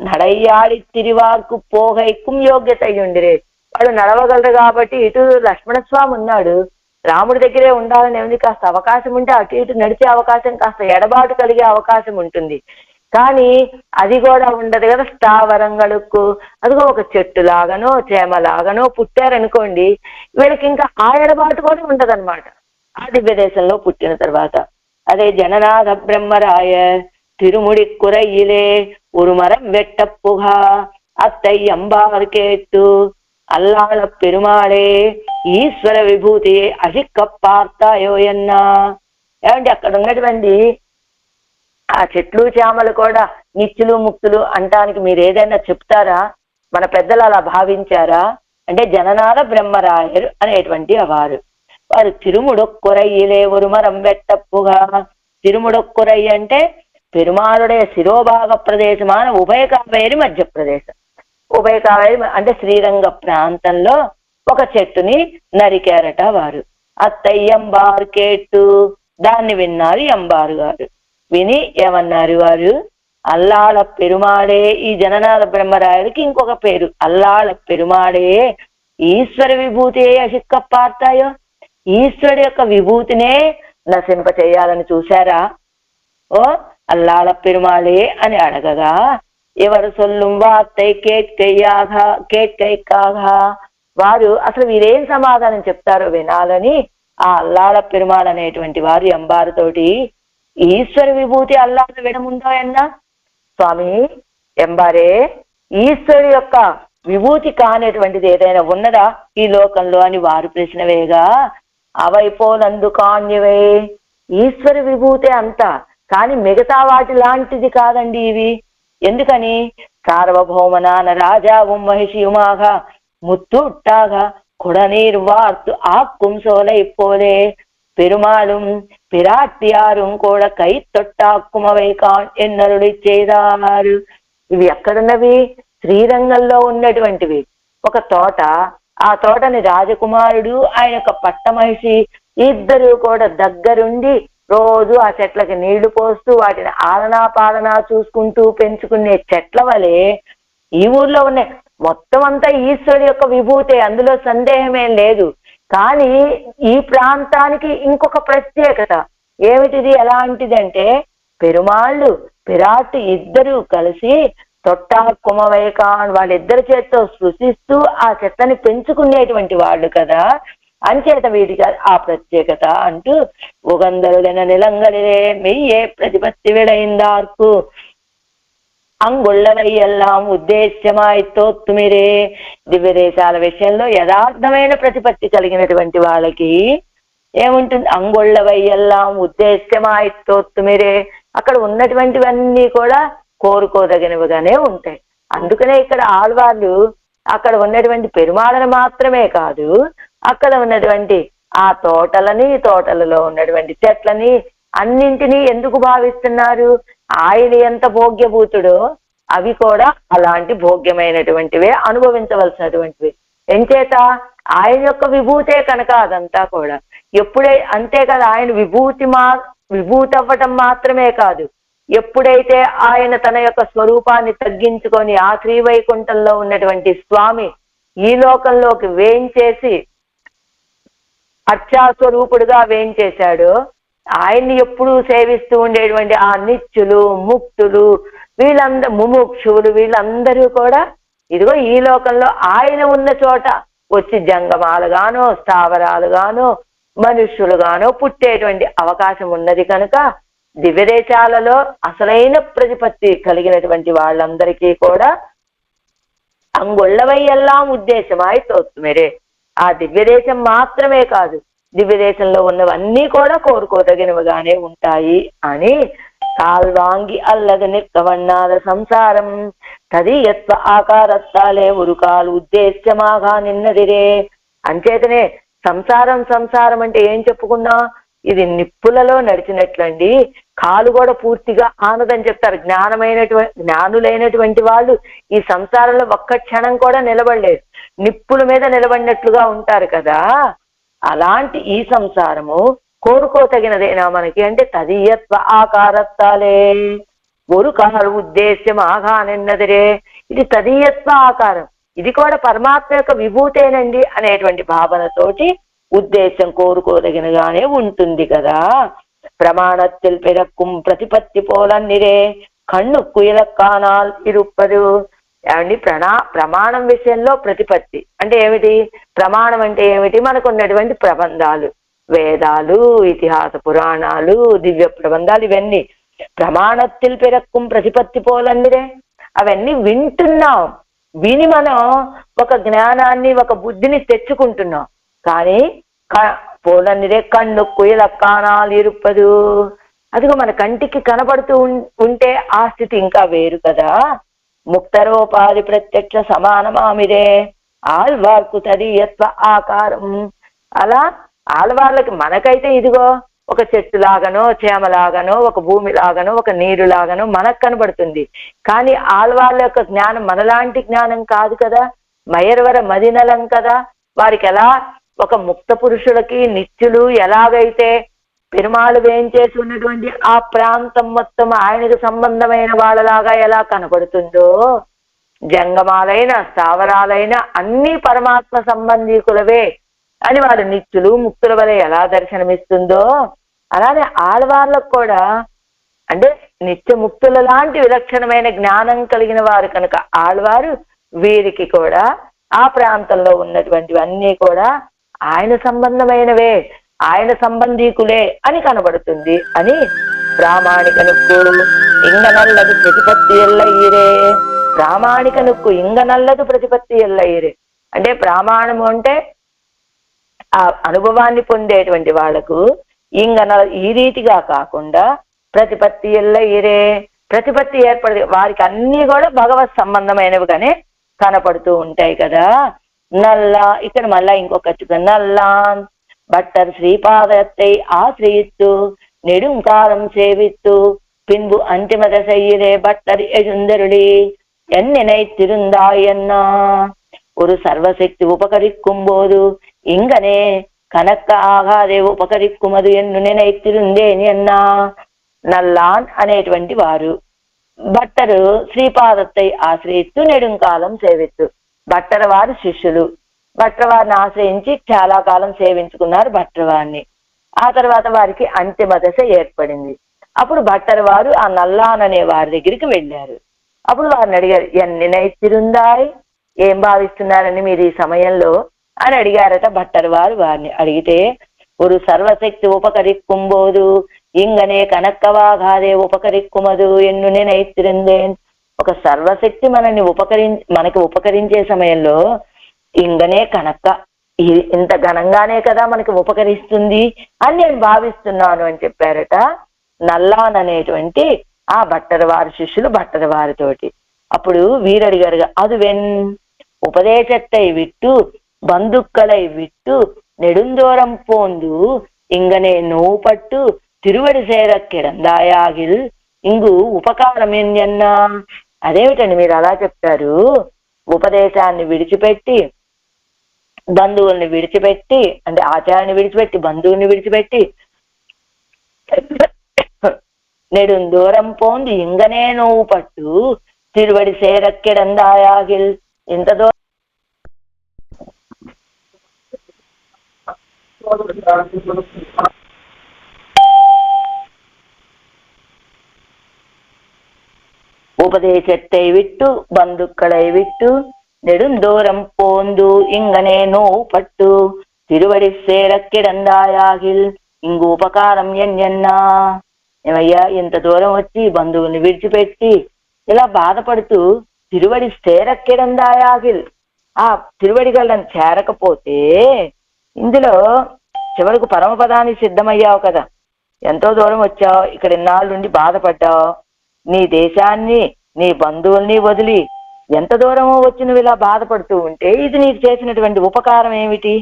నడయ్యాడి తిరివార్కు పోగైక్కుం యోగ్యతయుండిరే. వాళ్ళు నడవగలరు కాబట్టి ఇటు లక్ష్మణస్వామి ఉన్నాడు, రాముడి దగ్గరే ఉండాలని ఏమిటి, కాస్త అవకాశం ఉంటే అటు ఇటు నడిచే అవకాశం, కాస్త ఎడబాటు కలిగే అవకాశం ఉంటుంది. కానీ అది కూడా ఉండదు కదా. స్థావరంగళుకు అదిగో ఒక చెట్టు లాగానో చేమలాగానో పుట్టారనుకోండి, వీళ్ళకి ఇంకా ఆ ఎడబాటు కూడా ఉండదన్నమాట ఆ దివ్య దేశంలో పుట్టిన తర్వాత. అదే జననాథ బ్రహ్మరాయ తిరుముడి కురయిలే ఉరుమరం వెట్టప్పుగా అత్తయ్యంబార్ కేట్టు అల్లాళ పెరుమాళే ఈశ్వర విభూతి అజిక్కప్పార్తాయోయన్నా. ఏమంటే అక్కడ ఉన్నటువంటి ఆ చెట్లు చేమలు కూడా నిత్యులు ముక్తులు అంటానికి మీరు ఏదైనా చెప్తారా? మన పెద్దలు అలా భావించారా? అంటే జననాథ బ్రహ్మరాయరు అనేటువంటి వారు తిరుముడొక్కొరయ్యలే ఉరుమరం వెట్టప్పుగా. తిరుముడొక్కొరయ్య అంటే పెరుమాళుడే శిరోభాగ ప్రదేశமான ఉభయ కావేరి మధ్యప్రదేశం. ఉభయ కావేరి అంటే శ్రీరంగ ప్రాంతంలో ఒక చెట్టుని నరికారట వారు. అత్తయ్యంబార్ కేట్టు, దాన్ని విన్నారు ఎంబారు గారు. విని ఏమన్నారు వారు? అల్లాళ పెరుమాడే. ఈ జననాథ బ్రహ్మరాయుడికి ఇంకొక పేరు అల్లాళ పెరుమాడే ఈశ్వర విభూతి అసిక్కప్పార్తాయో. ఈశ్వరుడి యొక్క విభూతినే నశింప చేయాలని చూశారా? ఓ అల్లాళ పెరుమాళే అని అడగగా ఎవరు సొల్లుం వార్తై కేట్కైకాగా, వారు అసలు వీరేం సమాధానం చెప్తారో వినాలని ఆ అల్లాళ పెరుమాళ్ అనేటువంటి వారు ఎంబారుతోటి ఈశ్వర విభూతి అల్లాళ విడముందో అన్నా, స్వామి ఎంబారే ఈశ్వరు యొక్క విభూతి కానేటువంటిది ఏదైనా ఉన్నదా ఈ లోకంలో అని వారు ప్రశ్న వేగా, అవైపోనందు కాన్యవే ఈశ్వర విభూతే అంతా, కానీ మిగతా వాటి లాంటిది కాదండి ఇవి. ఎందుకని? సార్వభౌమనాన రాజా మహిషియుమాగ ముత్తుట్టాగ కుడనీర్ వార్తు ఆక్కుం సోలై పోలే பெருமாளும் பிராட்டியாரும் కూడా కై తొట్టాక్కుమవై కాన్ ఎన్నరుడి చేదారు. ఇవి ఎక్కడున్నవి? శ్రీరంగంలో ఉన్నటువంటివి. ఒక తోట, ఆ తోటని రాజకుమారుడు ఆయన యొక్క పట్టమహిషి ఇద్దరు కూడా దగ్గరుండి రోజు ఆ చెట్లకి నీళ్లు పోస్తూ వాటిని ఆలనా పాలనా చూసుకుంటూ పెంచుకునే చెట్ల వలె ఈ ఊర్లో ఉన్నాయి. మొత్తం అంతా ఈశ్వరుడి యొక్క విభూతే, అందులో సందేహమేం లేదు. కానీ ఈ ప్రాంతానికి ఇంకొక ప్రత్యేకత ఏమిటిది? ఎలాంటిది అంటే పెరుమాళ్ళు పిరాటి ఇద్దరు కలిసి తొట్టా కుమవైకాన్ వాళ్ళిద్దరి చేత్తో సృష్టిస్తూ ఆ చెట్లని పెంచుకునేటువంటి వాళ్ళు కదా. అంచేత వీటికి ఆ ప్రత్యేకత అంటూ ఉగందరుడైన నిలంగలిరే మెయ్యే ప్రతిపత్తి విడైందార్కు అంగుళ్ళవై ఎల్లాం ఉద్దేశ్యమాయి తోత్తుమిరే. దివ్య దేశాల విషయంలో యథార్థమైన ప్రతిపత్తి కలిగినటువంటి వాళ్ళకి ఏముంటుంది, అంగొళ్ళవై ఎల్లాం ఉద్దేశ్యమాయిత్తోత్తుమిరే. అక్కడ ఉన్నటువంటివన్నీ కూడా కోరుకోదగినవిగానే ఉంటాయి. అందుకనే ఇక్కడ ఆళ్వార్లు అక్కడ ఉన్నటువంటి పెరుమాళను మాత్రమే కాదు, అక్కడ ఉన్నటువంటి ఆ తోటలని, తోటలలో ఉన్నటువంటి చెట్లని అన్నింటినీ ఎందుకు భావిస్తున్నారు? ఆయన ఎంత భోగ్యభూతుడో అవి కూడా అలాంటి భోగ్యమైనటువంటివే, అనుభవించవలసినటువంటివి. ఎంచేత ఆయన యొక్క విభూతే కనుక అదంతా కూడా. అంతే కదా, ఆయన విభూతి అవ్వటం మాత్రమే కాదు, ఎప్పుడైతే ఆయన తన యొక్క స్వరూపాన్ని తగ్గించుకొని ఆ శ్రీవైకుంఠంలో ఉన్నటువంటి స్వామి ఈ లోకంలోకి వేయించేసి అర్చాస్వరూపుడుగా వేయించేశాడో, ఆయన్ని ఎప్పుడూ సేవిస్తూ ఉండేటువంటి ఆ నిత్యులు, ముక్తులు, ముముక్షువులు వీళ్ళందరూ కూడా ఇదిగో ఈ లోకంలో ఆయన ఉన్న చోట వచ్చి జంగమాలుగానో స్థావరాలుగానో మనుష్యులుగానో పుట్టేటువంటి అవకాశం ఉన్నది కనుక దివ్యదేశాలలో అసలైన ప్రతిపత్తి కలిగినటువంటి వాళ్ళందరికీ కూడా అంగొళ్ళవై ఎల్లాం ఉద్దేశమాయి తోత్తుమిరే. ఆ దివ్యదేశం మాత్రమే కాదు, దివ్యదేశంలో ఉన్నవన్నీ కూడా కోరుకోదగినవిగానే ఉంటాయి అని కాల్వాంగి అల్లగ నిర్కవన్నాల సంసారం తదీయత్వ ఆకారత్తాలే ఉరుకాలు ఉద్దేశ్యమాగా నిన్నదిరే. అంచేతనే సంసారం అంటే ఏం చెప్పుకున్నా, ఇది నిప్పులలో నడిచినట్లండి. కాలు కూడా పూర్తిగా ఆనదని చెప్తారు. జ్ఞానులైనటువంటి వాళ్ళు ఈ సంసారంలో ఒక్క క్షణం కూడా నిలబడలేదు, నిప్పుల మీద నిలబడినట్లుగా ఉంటారు కదా. అలాంటి ఈ సంసారము కోరుకోతగినదేనా మనకి అంటే తదీయత్వ ఆకారత్తాలే ஒரு కారు ఉద్దేశ్యం ఆగానన్నదిరే. ఇది తదీయత్వ ఆకారం, ఇది కూడా పరమాత్మ యొక్క విభూతేనండి అనేటువంటి భావనతోటి ఉద్దేశం కోరుకోదగినగానే ఉంటుంది కదా. ప్రమాణத்தில் பிறக்கும் ప్రతిపత్తి పోలన్నిరే కన్నుకు ఇలక్కానాల్ ఇరుప్పదు. ఏమండి, ప్రమాణం విషయంలో ప్రతిపత్తి అంటే ఏమిటి? ప్రమాణం అంటే ఏమిటి? మనకు ఉన్నటువంటి ప్రబంధాలు, వేదాలు, ఇతిహాస పురాణాలు, దివ్య ప్రబంధాలు, ఇవన్నీ ప్రమాణத்தில் பிறக்கும் ప్రతిపత్తి పోలన్నిరే. అవన్నీ వింటున్నాం, విని మనం ఒక జ్ఞానాన్ని, ఒక బుద్ధిని తెచ్చుకుంటున్నాం. కానీ పోలన్నిరే కన్నుకు ఇలక్కానాల్ ఇరుప్పదు. అదిగో మన కంటికి కనబడుతూ ఉంటే ఆ స్థితి ఇంకా వేరు కదా. ముక్తరోపాధి ప్రత్యక్ష సమానమామిరే ఆళ్వార్కు తదీయత్వ ఆకారం. అలా ఆళ్వార్లకి, మనకైతే ఇదిగో ఒక చెట్టు లాగానో, చేమలాగానో, ఒక భూమి లాగానో, ఒక నీరు లాగానో మనకు కనబడుతుంది. కానీ ఆళ్వార్ల యొక్క జ్ఞానం మనలాంటి జ్ఞానం కాదు కదా, మయర్వర మదినలం కదా. వారికి ఎలా ఒక ముక్త పురుషులకి నిత్యులు ఎలాగైతే పెరుమాళ్ వేయించేసి ఉన్నటువంటి ఆ ప్రాంతం మొత్తం ఆయనకు సంబంధమైన వాళ్ళలాగా ఎలా కనబడుతుందో, జంగమాలైన స్థావరాలైన అన్ని పరమాత్మ సంబంధీకులవే అని వారు నిత్యులు ముక్తుల వలె ఎలా దర్శనమిస్తుందో, అలానే ఆళ్వార్లకు కూడా అంటే నిత్య ముక్తుల లాంటి విలక్షణమైన జ్ఞానం కలిగిన వారు కనుక ఆళ్వారు వీరికి కూడా ఆ ప్రాంతంలో ఉన్నటువంటివన్నీ కూడా ఆయన సంబంధమైనవే, ఆయన సంబంధీకులే అని కనబడుతుంది అని ప్రామాణిక నుక్కు ఇంగ నల్లదు ప్రతిపత్తి ఎల్లయ్యరే. ప్రామాణిక నుక్కు ఇంగ నల్లదు ప్రతిపత్తి ఎల్లయ్యరే అంటే ప్రామాణము అంటే ఆ అనుభవాన్ని పొందేటువంటి వాళ్లకు ఈ రీతిగా కాకుండా ప్రతిపత్తి ఎల్లయ్యరే, ప్రతిపత్తి ఏర్పడి వారికి అన్ని కూడా భగవత్ సంబంధమైనవిగానే కనపడుతూ ఉంటాయి కదా. నల్లా, ఇక్కడ మళ్ళా ఇంకొక నల్లాన్ பட்டர் ஸ்ரீபாதத்தை ஆசிரியித்து நெடுங்காலம் சேவித்து பின்பு அந்திம தசையிலே பட்டர் எழுந்தருளி என் நினைத்திருந்தாய் என்னா. ஒரு சர்வசக்தி உபகரிக்கும் போது இங்கனே கணக்க ஆகாதே ఉపకరిక్కుమదు ఎన్ను నినైతిరుందేని అన్నా. నల్లాన్ అనేటువంటి వారు భట్టరు శ్రీపాదత్తై ఆశ్రయిస్తూ నెడుంకాలం సేవిత్తు. భట్టర వారు శిష్యులు, భట్రవారిని ఆశ్రయించి చాలా కాలం సేవించుకున్నారు భట్రవారిని. ఆ తర్వాత వారికి అంతిమ దశ ఏర్పడింది. అప్పుడు భట్టర్ వారు ఆ నల్లాన్ అనే వారి దగ్గరికి వెళ్ళారు. అప్పుడు వారిని అడిగారు, ఎన్ని నైతిరుందాయ్, ఏం భావిస్తున్నారని మీరు ఈ సమయంలో అని అడిగారట భట్టర్ వారు. వారిని అడిగితే, ஒரு సర్వశక్తి ఉపకరిక్కుంబోదు ఇంగనే కనక్కవాగాదే ఉపకరిక్కుమదు ఎన్ను నినైతిరుందేన్. ఒక సర్వశక్తి మనకి ఉపకరించే సమయంలో ఇంగనే కనక్క ఇంత ఘనంగానే కదా మనకి ఉపకరిస్తుంది అని నేను భావిస్తున్నాను అని చెప్పారట నల్లాన్ అనేటువంటి ఆ భట్టరవారి శిష్యులు భట్టరవారితోటి. అప్పుడు వీరడిగారుగా అది వెన్ ఉపదేశத்தை விட்டு பந்துக்களை விட்டு நெடுந்தோரம் போந்து ఇంగనే నోపట్టు తిరువడి సేర కిడందాయాగిల్ ఇంగు ఉపకారం ఏంటన్నా. అదేమిటండి మీరు అలా చెప్తారు? ఉపదేశాన్ని విడిచిపెట్టి బంధువుల్ని విడిచిపెట్టి, అంటే ఆచారాన్ని విడిచిపెట్టి బంధువుల్ని విడిచిపెట్టి నెడుందూరం పోంది ఇంగనే నోవు పట్టు తిరువడి సేరక్కెడందాయాగిల్. ఇంత దూరం உபதேசத்தை விட்டு பந்துக்களை விட்டு நெடுந்தூரம் போந்து ఇంగనే నోవు పట్టు తిరువడి సేర కిడందాయాగిల్ ఇంగు ఉపకారం ఎన్యన్నా. ఏమయ్యా ఇంత దూరం వచ్చి బంధువుల్ని విడిచిపెట్టి ఇలా బాధపడుతూ తిరువడి సేర కిడందాయాగిల్ ఆ తిరువడిగళ్ళని చేరకపోతే ఇందులో చివరకు పరమపదానికి సిద్ధమయ్యావు కదా, ఎంతో దూరం వచ్చావు, ఇక్కడ ఇన్నాళ్ళుండి బాధపడ్డావు, నీ దేశాన్ని నీ బంధువుల్ని వదిలి ఎంత దూరమో వచ్చి నువ్వు ఇలా బాధపడుతూ ఉంటే ఇది నీకు చేసినటువంటి ఉపకారం ఏమిటి?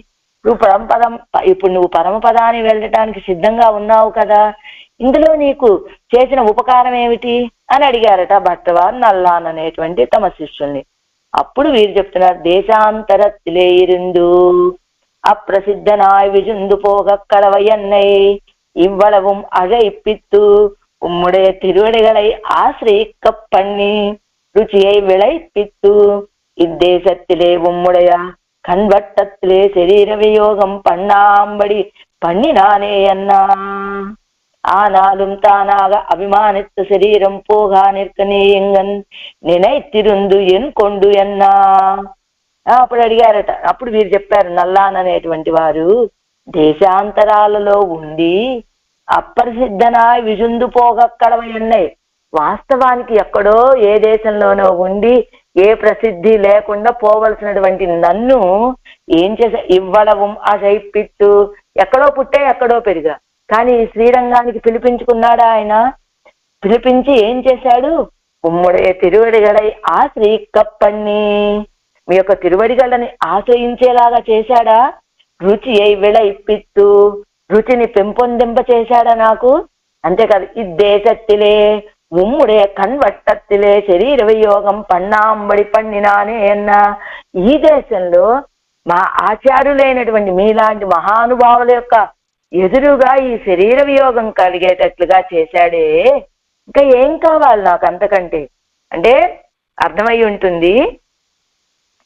ఇప్పుడు నువ్వు పరమపదాన్ని వెళ్ళటానికి సిద్ధంగా ఉన్నావు కదా, ఇందులో నీకు చేసిన ఉపకారం ఏమిటి అని అడిగారట భట్టవారు నల్లాన్ అనేటువంటి తమ శిష్యుల్ని. అప్పుడు వీరు చెప్తున్నారు, దేశాంతరத்திலே இருந்து அப்பிரசித்தனாய் விஜுந்து போக கடவையன்னை இவ்வளவும் அழைப்பித்து உம்முடைய திருவடிகளை ஆசிரியக்க பண்ணி ருச்சியை விளைப்பித்து இத்தேசத்திலே உம்முடைய கண்வட்டத்திலே శరీర వియోగం பண்ணாம்படி பண்ணினானே అన్నా. ஆனாலும் தானாக அபிமானித்த శరీరం போகா நிற்க நீ எங்கன் நினைத்திருந்து ఎన్ కొండు ఎన్నా. అప్పుడు అడిగారట. అప్పుడు వీరు చెప్పారు నల్లాన్ అనేటువంటి వారు దేశాంతరాలలో ఉండి అప్రసిద్ధనా విజుందు పోగక్కడవన్నాయి. వాస్తవానికి ఎక్కడో ఏ దేశంలోనో ఉండి ఏ ప్రసిద్ధి లేకుండా పోవలసినటువంటి నన్ను ఏం చేసా ఇవ్వడము అజైపిత్తు. ఎక్కడో పుట్టే ఎక్కడో పెరిగా, కానీ శ్రీరంగానికి పిలిపించుకున్నాడా ఆయన? పిలిపించి ఏం చేశాడు? ఉమ్ముడే తిరువడిగడై ఆశ్రయిక్కప్పన్ని, మీ యొక్క తిరువడిగళ్ళని ఆశ్రయించేలాగా చేశాడా? రుచి అయి విళయిప్పిత్తు, రుచిని పెంపొందింప చేశాడా నాకు? అంతేకాదు ఇద్దేశత్తిలే ఉమ్ముడే కన్వట్టత్తిలే శరీర వియోగం పన్నాంబడి పండినానే అన్నా. ఈ దేశంలో మా ఆచార్యులైనటువంటి మీలాంటి మహానుభావుల యొక్క ఎదురుగా ఈ శరీర వియోగం కలిగేటట్లుగా చేశాడే, ఇంకా ఏం కావాలి నాకు అంతకంటే? అంటే అర్థమై ఉంటుంది.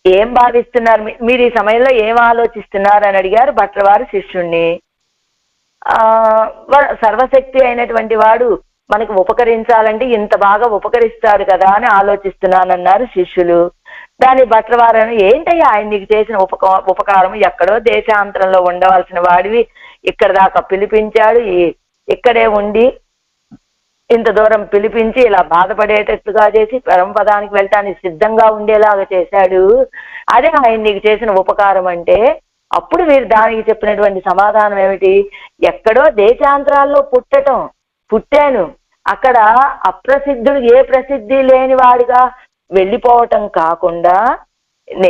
ఏం భావిస్తున్నారు మీరు ఈ సమయంలో, ఏం ఆలోచిస్తున్నారు అని అడిగారు భట్రవారు శిష్యుణ్ణి. సర్వశక్తి అయినటువంటి వాడు మనకు ఉపకరించాలంటే ఇంత బాగా ఉపకరిస్తాడు కదా అని ఆలోచిస్తున్నానన్నారు శిష్యులు. దాని భట్రవారని, ఏంటయ్యా ఆయన నీకు చేసిన ఉపకారం? ఎక్కడో దేశాంతరంలో ఉండవలసిన వాడివి ఇక్కడ దాకా పిలిపించాడు, ఇక్కడే ఉండి ఇంత దూరం పిలిపించి ఇలా బాధపడేటట్లుగా చేసి పరమపదానికి వెళ్ళటానికి సిద్ధంగా ఉండేలాగా చేశాడు. అదే ఆయన నీకు చేసిన ఉపకారం అంటే. అప్పుడు మీరు దానికి చెప్పినటువంటి సమాధానం ఏమిటి? ఎక్కడో దేశాంతరాల్లో పుట్టాను, అక్కడ అప్రసిద్ధుడు, ఏ ప్రసిద్ధి లేని వాడిగా వెళ్ళిపోవటం కాకుండా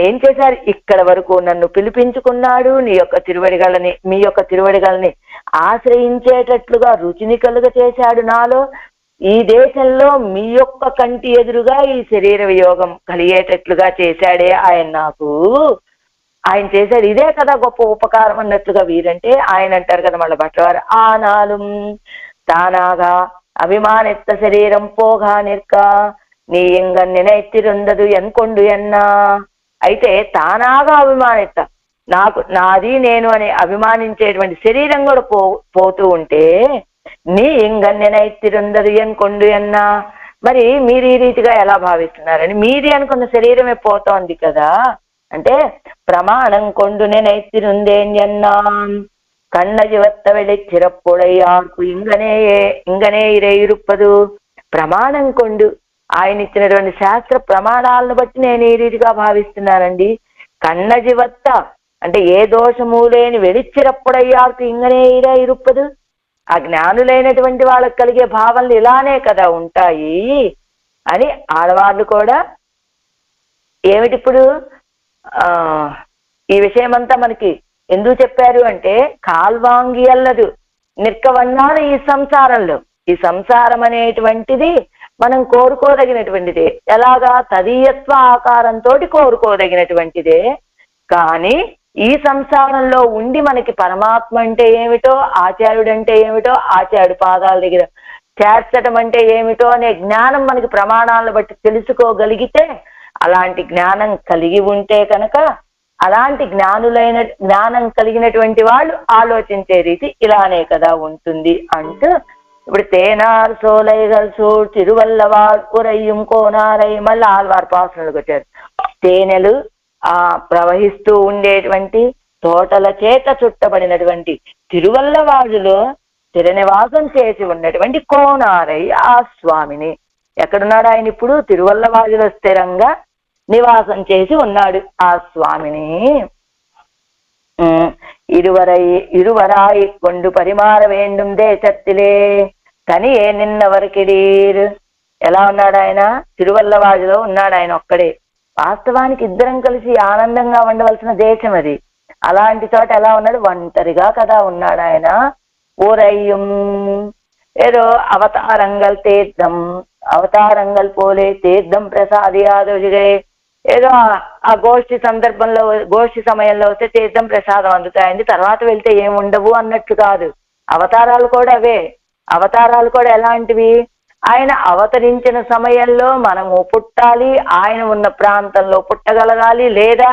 ఏం చేశారు? ఇక్కడ వరకు నన్ను పిలిపించుకున్నాడు, మీ యొక్క తిరువడిగలని ఆశ్రయించేటట్లుగా రుచిని కలుగ చేశాడు నాలో. ఈ దేశంలో మీ యొక్క కంటి ఎదురుగా ఈ శరీర వియోగం కలిగేటట్లుగా చేశాడే ఆయన నాకు. ఆయన చేశాడు, ఇదే కదా గొప్ప ఉపకారం అన్నట్లుగా వీరంటే ఆయన అంటారు కదా మళ్ళీ భట్రవారు, ఆనాలు తానాగా అభిమానిత్త శరీరం పోగా నిற்க நீ எங்க நினைத்திருந்தது ఎన్ కొండు ఎన్నా. అయితే తానాగా అభిమానిత్త, నాది నేను అని అభిమానించేటువంటి శరీరం కూడా పోతూ ఉంటే నీ ఇంగ నిனைத்திருந்தது ఎన్ కొండు ఎన్నా. మరి మీరు ఈ రీతిగా ఎలా భావిస్తున్నారని? మీది అనుకున్న శరీరమే పోతోంది కదా అంటే, ప్రమాణం కొండు నిனைத்திருந்தேன் ఎన్నాం కన్న జీవత్త வெளிச்சிறப்புடையார்కు ఇంగనే ఇరే ఇరుప్పదు. ప్రమాణం కొండు, ఆయన ఇచ్చినటువంటి శాస్త్ర ప్రమాణాలను బట్టి నేను ఈ రీతిగా భావిస్తున్నానండి. కన్న జీవత్త అంటే ఏ దోషము లేని వెడిచ్చిరప్పుడయ్యాకు ఇంగనే ఇరా ఇరుప్పదు. ఆ జ్ఞానులైనటువంటి వాళ్ళకి కలిగే భావనలు ఇలానే కదా ఉంటాయి అని ఆడవాళ్ళు కూడా ఏమిటిప్పుడు ఈ విషయమంతా మనకి ఎందుకు చెప్పారు అంటే కాల్వాంగి అల్లదు నిర్కవన్నాను ఈ సంసారంలో. ఈ సంసారం అనేటువంటిది మనం కోరుకోదగినటువంటిదే. ఎలాగా తదీయత్వ ఆకారంతో కోరుకోదగినటువంటిదే. కానీ ఈ సంసారంలో ఉండి మనకి పరమాత్మ అంటే ఏమిటో, ఆచార్యుడు అంటే ఏమిటో, ఆచార్యుడు పాదాల దగ్గర చేర్చడం అంటే ఏమిటో అనే జ్ఞానం మనకి ప్రమాణాలను బట్టి తెలుసుకోగలిగితే, అలాంటి జ్ఞానం కలిగి ఉంటే కనుక అలాంటి జ్ఞానం కలిగినటువంటి వాళ్ళు ఆలోచించే రీతి ఇలానే కదా ఉంటుంది అంటూ ఇప్పుడు తేనార్ సోలైగల్ సూడ్ తిరువల్లవాడ్ ఉరయ్యం కోనారై మళ్ళీ ఆల్వార్ పాసనలకు వచ్చారు. తేనెలు ప్రవహిస్తూ ఉండేటువంటి తోటల చేత చుట్టబడినటువంటి తిరువల్లవాడులో స్థిర నివాసం చేసి ఉన్నటువంటి కోనారై ఆ స్వామిని. ఎక్కడున్నాడు ఆయన ఇప్పుడు? తిరువల్లవాడులో స్థిరంగా నివాసం చేసి ఉన్నాడు ఆ స్వామిని. இருவராய் கொண்டு பரிமாற வேண்டும் தேசத்திலே తనియే నిన్నవరకిడీర్. ఎలా ఉన్నాడు ఆయన? తిరువల్లవాడులో ఉన్నాడు ఆయన ఒక్కడే. వాస్తవానికి ఇద్దరం కలిసి ఆనందంగా ఉండవలసిన దేశం అది. అలాంటి చోట ఎలా ఉన్నాడు? ఒంటరిగా కదా ఉన్నాడు ఆయన. ఊరయ్యం ఏదో అవతారంగల్ తీర్థం, అవతారంగల్ పోలే తీర్థం ప్రసాదియాదోజిగే. ఏదో ఆ గోష్ఠి సందర్భంలో, గోష్ఠి సమయంలో వస్తే తీర్థం ప్రసాదం అందుతాయండి, తర్వాత వెళ్తే ఏముండవు అన్నట్లు కాదు. అవతారాలు కూడా అవే. అవతారాలు కూడా ఎలాంటివి? ఆయన అవతరించిన సమయంలో మనము పుట్టాలి, ఆయన ఉన్న ప్రాంతంలో పుట్టగలగాలి, లేదా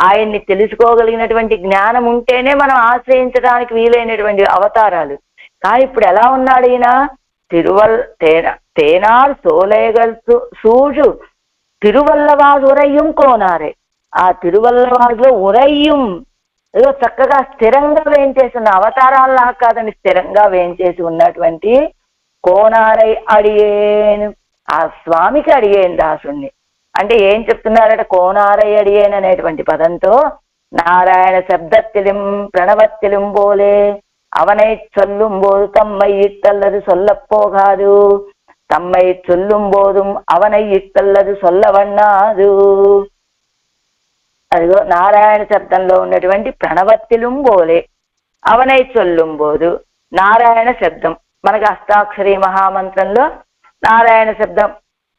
ఆయన్ని తెలుసుకోగలిగినటువంటి జ్ఞానం ఉంటేనే మనం ఆశ్రయించడానికి వీలైనటువంటి అవతారాలు. కానీ ఇప్పుడు ఎలా ఉన్నాడు ఈయన? తేనార్ సోలేగల్ సూజు తిరువల్లవాడు ఉరయ్యం కోనారే. ఆ తిరువల్లవాడులో ఉరయ్యం ఏదో చక్కగా స్థిరంగా వేయించేసి ఉన్న, అవతారాల్లా కాదని స్థిరంగా వేయించేసి ఉన్నటువంటి కోనారై అడియేను, ఆ స్వామికి అడిగేను దాసుణ్ణి. అంటే ఏం చెప్తున్నారట? కోనారై అడియేన్ అనేటువంటి పదంతో నారాయణ శబ్దத்திலும் ప్రణవத்திலும் పోలే அவனை சொல்லும் போது தம்மை இட்டல்லது சொல்லப்போகாது, தம்மை சொல்லும் போதும் அவனை ఇట్టల్లదు சொல்லవన్నాదు. అదిగో నారాయణ శబ్దంలో ఉన్నటువంటి ప్రణవத்திலும் పోలే అవనై చొల్లుం పోదు. నారాయణ శబ్దం మనకి అష్టాక్షరి మహామంత్రంలో నారాయణ శబ్దం,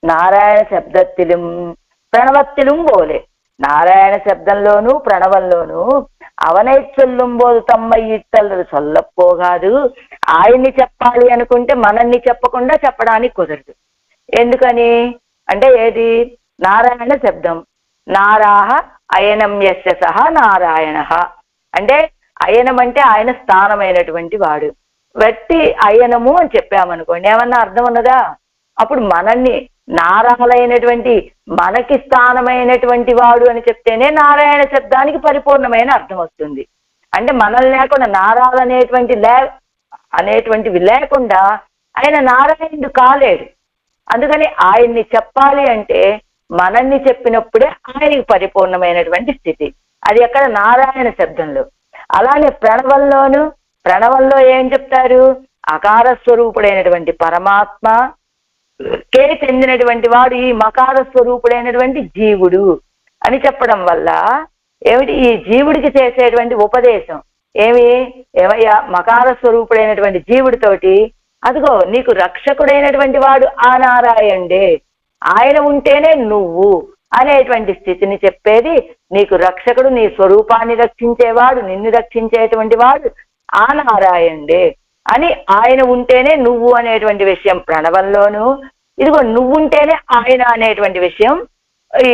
నారాయణ శబ్దத்திலும் ప్రణవத்திலும் పోలే. నారాయణ శబ్దంలోను ప్రణవంలోను అవనై చొల్లుం పోదు తమ్మై ఇట్టల్లదు సొల్లపోగాదు. ఆయన్ని చెప్పాలి అనుకుంటే మనల్ని చెప్పకుండా చెప్పడానికి కుదరదు. ఎందుకని అంటే ఏది? నారాయణ శబ్దం. నారాహ అయనం యస్య సహ నారాయణ అంటే అయనం అంటే ఆయన స్థానమైనటువంటి వాడు. వ్యక్తి అయనము అని చెప్పామనుకోండి, ఏమన్నా అర్థం ఉన్నదా? అప్పుడు మనల్ని నారాలైనటువంటి మనకి స్థానమైనటువంటి వాడు అని చెప్తేనే నారాయణ శబ్దానికి పరిపూర్ణమైన అర్థం వస్తుంది. అంటే మనల్ని లేకుండా అనేటువంటివి లేకుండా ఆయన నారాయణుడు కాలేడు. అందుకని ఆయన్ని చెప్పాలి అంటే మనల్ని చెప్పినప్పుడే ఆయనకి పరిపూర్ణమైనటువంటి స్థితి. అది ఎక్కడ? నారాయణ శబ్దంలో. అలానే ప్రణవంలో ఏం చెప్తారు? అకార స్వరూపుడైనటువంటి పరమాత్మ కే చెందినటువంటి వాడు ఈ మకార స్వరూపుడైనటువంటి జీవుడు అని చెప్పడం వల్ల ఏమిటి? ఈ జీవుడికి చేసేటువంటి ఉపదేశం ఏమయ్యా? మకార స్వరూపుడైనటువంటి జీవుడితోటి అదిగో నీకు రక్షకుడైనటువంటి వాడు ఆ నారాయణుడే, ఆయన ఉంటేనే నువ్వు అనేటువంటి స్థితిని చెప్పేది. నీకు రక్షకుడు, నీ స్వరూపాన్ని రక్షించేవాడు, నిన్ను రక్షించేటువంటి వాడు ఆ నారాయణుడే అని ఆయన ఉంటేనే నువ్వు అనేటువంటి విషయం ప్రణవంలోను, ఇదిగో నువ్వుంటేనే ఆయన అనేటువంటి విషయం ఈ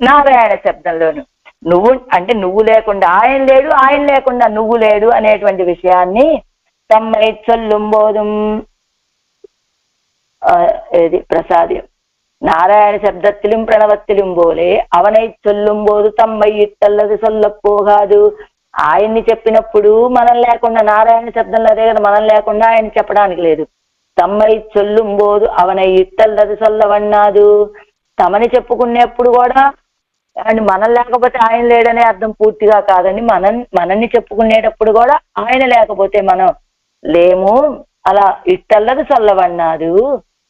నారాయణ శబ్దంలోను. నువ్వు అంటే నువ్వు లేకుండా ఆయన లేడు, ఆయన లేకుండా నువ్వు లేడు అనేటువంటి విషయాన్ని తమ్మై చొల్లుం పోదుం ఏది ప్రసాద్యం. నారాయణ శబ్దத்திலும் ప్రణవத்திலும் పోలే అవనై చొల్లుం పోదు తమ్మై ఇట్టల్లదు సొల్లపోగాదు. ఆయన్ని చెప్పినప్పుడు మనం లేకుండా, నారాయణ శబ్దంలో అదే కదా, మనం లేకుండా ఆయన చెప్పడానికి లేదు. తమ్మై చొల్లుం పోదు అవనై ఇట్టల్లదు సొల్లవన్నాదు. తమని చెప్పుకునేప్పుడు కూడా అండ్ మనం లేకపోతే ఆయన లేడనే అర్థం పూర్తిగా కాదండి. మనల్ని చెప్పుకునేటప్పుడు కూడా ఆయన లేకపోతే మనం లేము. అలా ఇట్టల్లదు చల్లవన్నాడు,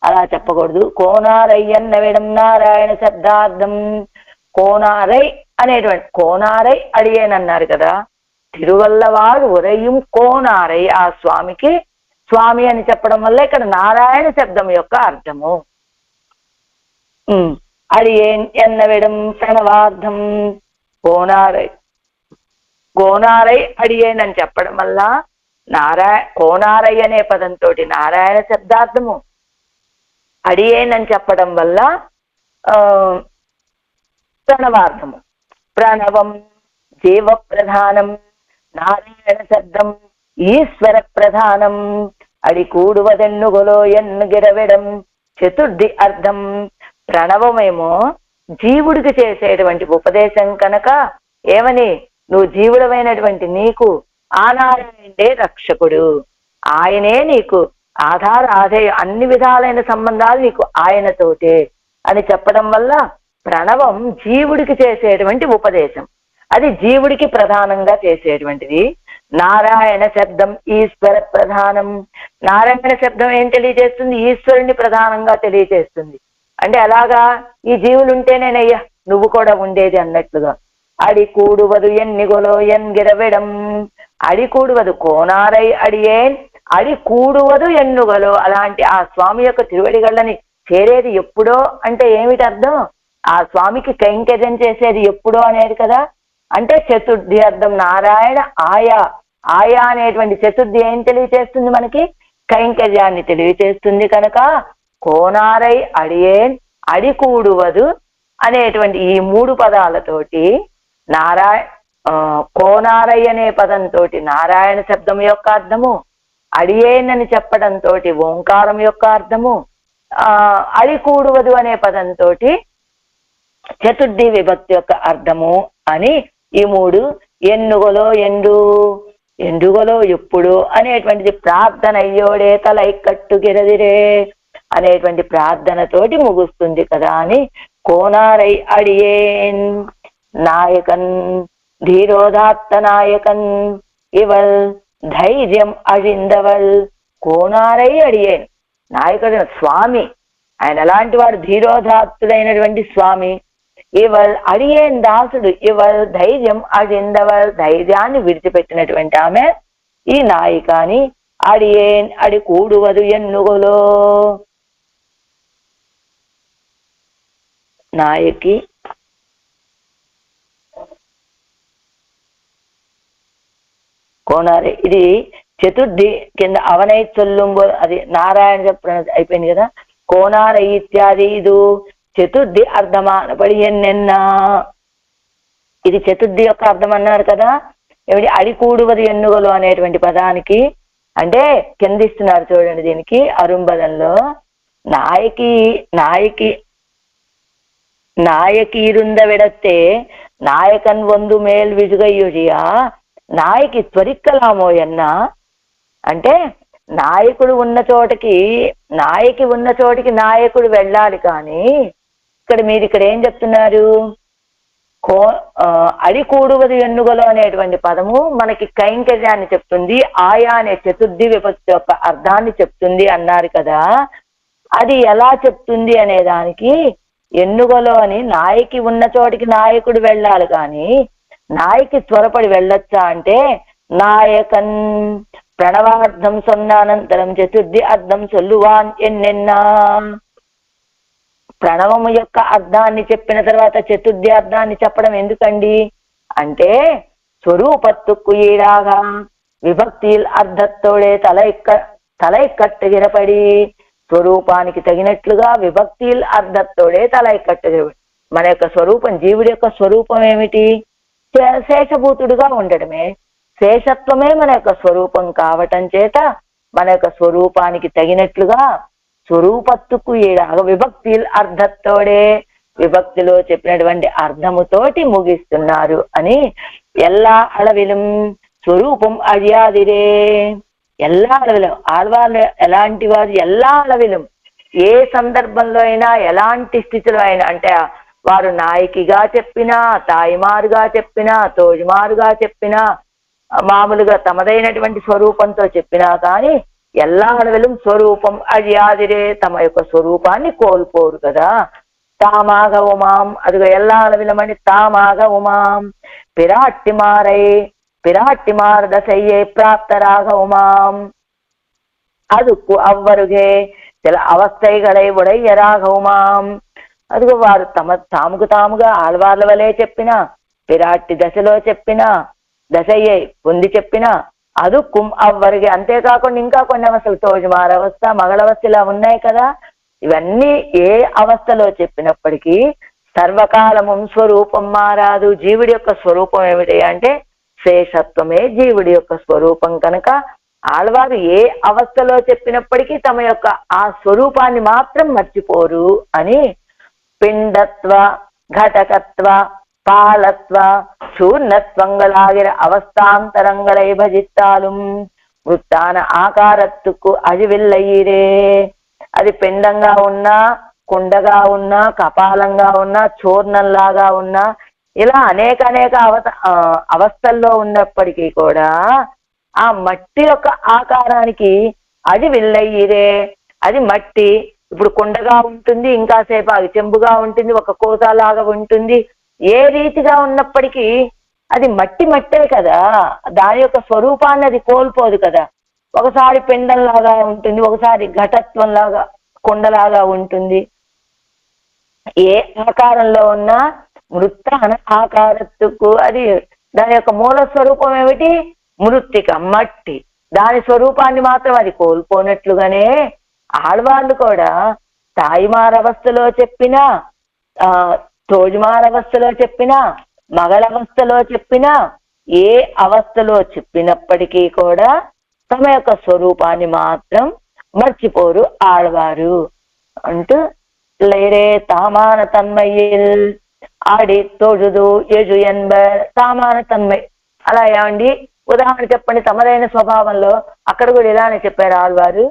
అలా చెప్పకూడదు. కోనారయ్యన్న విడం నారాయణ శబ్దార్థం. కోనారై అనేటువంటి కోనారై అడిగేనన్నారు కదా. తిరువల్లవాడు ఉరయం కోనారై, ఆ స్వామికి స్వామి అని చెప్పడం వల్ల ఇక్కడ నారాయణ శబ్దం యొక్క అర్థము. అడియేన్ ఎన్నవిడం ప్రణవార్థం. కోనారై అడియేన్ అని చెప్పడం వల్ల కోనారై అనే పదంతో నారాయణ శబ్దార్థము, అడియేన్ అని చెప్పడం వల్ల ప్రణవార్థము. ప్రణవం జీవ ప్రధానం, నారాయణ శబ్దం ఈశ్వర ప్రధానం. అడి కూడువదెన్నుగొలో ఎన్నుగిరవిడం చతుర్థి అర్థం. ప్రణవమేమో జీవుడికి చేసేటువంటి ఉపదేశం కనుక, ఏమని, నువ్వు జీవుడమైనటువంటి నీకు ఆ నారాయణుడే రక్షకుడు, ఆయనే నీకు ఆధార ఆధేయ, అన్ని విధాలైన సంబంధాలు నీకు ఆయనతోటే అని చెప్పడం వల్ల ప్రణవం జీవుడికి చేసేటువంటి ఉపదేశం, అది జీవుడికి ప్రధానంగా చేసేటువంటిది. నారాయణ శబ్దం ఈశ్వర ప్రధానం. నారాయణ శబ్దం ఏం తెలియజేస్తుంది? ఈశ్వరుని ప్రధానంగా తెలియజేస్తుంది. అంటే అలాగా ఈ జీవులు ఉంటేనేనయ్యా నువ్వు కూడా ఉండేది అన్నట్లుగా. అడి కూడువదు ఎన్నిగొలో ఎన్గిరవిడం. అడి కూడువదు కోనారై అడియేన్, అడి కూడువదు ఎన్నుగలో. అలాంటి ఆ స్వామి యొక్క తిరువడిగళ్ళని చేరేది ఎప్పుడో అంటే ఏమిటి అర్థం? ఆ స్వామికి కైంకర్యం చేసేది ఎప్పుడో అనేది కదా. అంటే చతుర్థి అర్థం. నారాయణ ఆయా అనేటువంటి చతుర్థి ఏం తెలియచేస్తుంది మనకి? కైంకర్యాన్ని తెలియచేస్తుంది కనుక కోనారై అడియేన్ అడి కూడువదు అనేటువంటి ఈ మూడు పదాలతోటి కోనారై అనే పదంతో నారాయణ శబ్దం యొక్క అర్థము, అడియేన్ అని చెప్పడంతో ఓంకారం యొక్క అర్థము, అడి కూడువదు అనే పదంతో చతుర్థి విభక్తి యొక్క అర్థము అని ఈ మూడు. ఎన్నుగలో ఎండుగలో ఎప్పుడు అనేటువంటిది ప్రార్థన అయ్యోడే తలైకట్టు గిరదిరే అనేటువంటి ప్రార్థనతోటి ముగుస్తుంది కదా అని కోనారై అడియేన్ నాయకన్ ధీరోదాత్త నాయకన్ ఇవల్ ధైర్యం అழிందవల్. కోనారై అడియేన్ నాయకుడు స్వామి, ఆయన ఎలాంటి వాడు? ధీరోదాత్తుడైనటువంటి స్వామి. ఇవల్ అడియేన్ దాసుడు, ఇవల్ ధైర్యం అழிందవల్ ధైర్యాన్ని విడిచిపెట్టినటువంటి ఆమె ఈ నాయికాని. అడియేన్ అడి కూడువదు ఎన్నుగోలో. నాయకి కోనారే, ఇది చతుర్థి కింద అవనై చొల్లుంబో, అది నారాయణ చెప్పడం అయిపోయింది కదా. కోనారై ఇత్యాది ఇది చతుర్థి అర్థమానపడి ఎన్నెన్నా, ఇది చతుర్థి యొక్క అర్థం అన్నారు కదా. ఏమిటి? అడి కూడువది ఎన్నుగలు అనేటువంటి పదానికి అంటే కిందిస్తున్నారు చూడండి. దీనికి అరుంబదంలో நாயகி இருந்த விடத்தே நாயகன் ஒன்று மேல் విజుగయ్యుడియా నాయకి త్వరిక్కలామో ఎన్నా. అంటే నాయకుడు ఉన్న చోటకి నాయకుడు వెళ్ళాలి. కానీ మీరు ఇక్కడ ఏం చెప్తున్నారు? అడి కూడువది ఎన్నుగలో అనేటువంటి పదము మనకి కైంకర్యాన్ని చెప్తుంది, ఆయా అనే చతుర్థి విభక్తి యొక్క అర్థాన్ని చెప్తుంది అన్నారు కదా. అది ఎలా చెప్తుంది అనే దానికి ఎన్నుగలో అని నాయకి ఉన్న చోటికి నాయకుడు వెళ్ళాలి, కానీ నాయకి త్వరపడి వెళ్ళొచ్చా అంటే నాయకన్ ప్రణవార్థం సొన్నానంతరం చతుర్థి అర్థం సొల్లువాన్ ఎన్నెన్నా. ప్రణవము యొక్క అర్థాన్ని చెప్పిన తర్వాత చతుర్థి అర్థాన్ని చెప్పడం ఎందుకండి అంటే స్వరూపత్తుకు ఈడాగా విభక్తిల్ అర్థత్తోడే తలైక్కట్టు గిరపడి, స్వరూపానికి తగినట్లుగా విభక్తిల్ అర్థత్తోడే తలైక్కట్టు గిరపడి. మన యొక్క స్వరూపం, జీవుడి యొక్క స్వరూపం ఏమిటి? శేషభూతుడుగా ఉండడమే. శేషత్వమే మన యొక్క స్వరూపం కావటం చేత మన యొక్క స్వరూపానికి తగినట్లుగా స్వరూపత్తుకు ఈడాగ విభక్తిల్ అర్థత్తోడే, విభక్తిలో చెప్పినటువంటి అర్థముతోటి ముగిస్తున్నారు అని. ఎల్లా అళవిలం స్వరూపం అழிయాదిరే. ఎల్లా అళవిలం, ఆళ్వాళ్ళు ఎలాంటి వారు? ఎల్లా అళవిలం, ఏ సందర్భంలో అయినా ఎలాంటి స్థితిలో అయినా, అంటే వారు నాయకిగా చెప్పినా, తాయిమారుగా చెప్పినా, తోజిమారుగా చెప్పినా, మామూలుగా తమదైనటువంటి స్వరూపంతో చెప్పినా కానీ ఎల్లాడవిலும் స్వరూపం అడియాదిరే, తమ యొక్క స్వరూపాన్ని కోల్పోరు కదా. తామాగ ఉమాం, అదిగో ఎల్లాడవిలమని తామాగ ఉమాం పిరాట్టిమారై పిరాట్టిమార దశయ్యే ప్రాప్తరాగ ఉమాం அதுக்கு అవ్వరుగే చిల అవస్థైగళై ఉడయ్యరాగ ఉమాం. అదిగో వారు తాముకు తాముగా ఆళ్వార్ల వలె చెప్పినా, పిరాట్టి దశలో చెప్పినా, దశయ్యే పొంది చెప్పినా అదుక్కుం అవ్వరుగే. అంతేకాకుండా ఇంకా కొన్ని అవస్థలు, తోజుమారవస్థ, మಗಳవస్థ ఇలా ఉన్నాయి కదా. ఇవన్నీ ఏ అవస్థలో చెప్పినప్పటికీ సర్వకాలము స్వరూపం మారాదు. జీవుడి యొక్క స్వరూపం ఏమిటి అంటే శేషత్వమే జీవుడి యొక్క స్వరూపం కనుక ఆళ్వారు ఏ అవస్థలో చెప్పినప్పటికీ తమ యొక్క ఆ స్వరూపాన్ని మాత్రం మర్చిపోరు అని పిండత్వ, ఘటకత్వ, పాలత్వ, చూర్ణత్వంగలాగిర అవస్థాంతరంగలై భజిత్తాலும் వృత్తాన ఆకారత్తుకు అజివిల్లయ్యిరే. అది పిండంగా ఉన్నా, కుండగా ఉన్నా, కపాలంగా ఉన్నా, చూర్ణంలాగా ఉన్నా, ఇలా అనేక అవస్థల్లో ఉన్నప్పటికీ కూడా ఆ మట్టి యొక్క ఆకారానికి అది విల్లయ్యిరే. అది మట్టి ఇప్పుడు కుండగా ఉంటుంది, ఇంకాసేపు అది చెంబుగా ఉంటుంది, ఒక కోసాలాగా ఉంటుంది. ఏ రీతిగా ఉన్నప్పటికీ అది మట్టే కదా, దాని యొక్క స్వరూపాన్ని అది కోల్పోదు కదా. ఒకసారి పిండంలాగా ఉంటుంది, ఒకసారి ఘటత్వంలాగా కుండలాగా ఉంటుంది. ఏ ఆకారంలో ఉన్నా మృత్తాన ఆకారత్తుకు, అది దాని యొక్క మూల స్వరూపం ఏమిటి? మృత్తిక, మట్టి. దాని స్వరూపాన్ని మాత్రం అది కోల్పోనట్లుగానే ఆళ్వాళ్ళు కూడా తాయిమారవస్థలో చెప్పినా, తోజుమారవస్థలో చెప్పినా, మಗಳవస్థలో చెప్పినా, ఏ అవస్థలో చెప్పినప్పటికీ కూడా తమ యొక్క స్వరూపాన్ని మాత్రం మర్చిపోరు ఆళ్వారు అంటూ లేరే తామాన తన్మయ్యిల్ ఆడి తోజుదు యజు ఎన్బర్. తామాన తన్మయ్ అలా ఏమండి ఉదాహరణ చెప్పండి. తమదైన స్వభావంలో అక్కడ కూడా ఇలానే చెప్పారు ఆళ్వారు.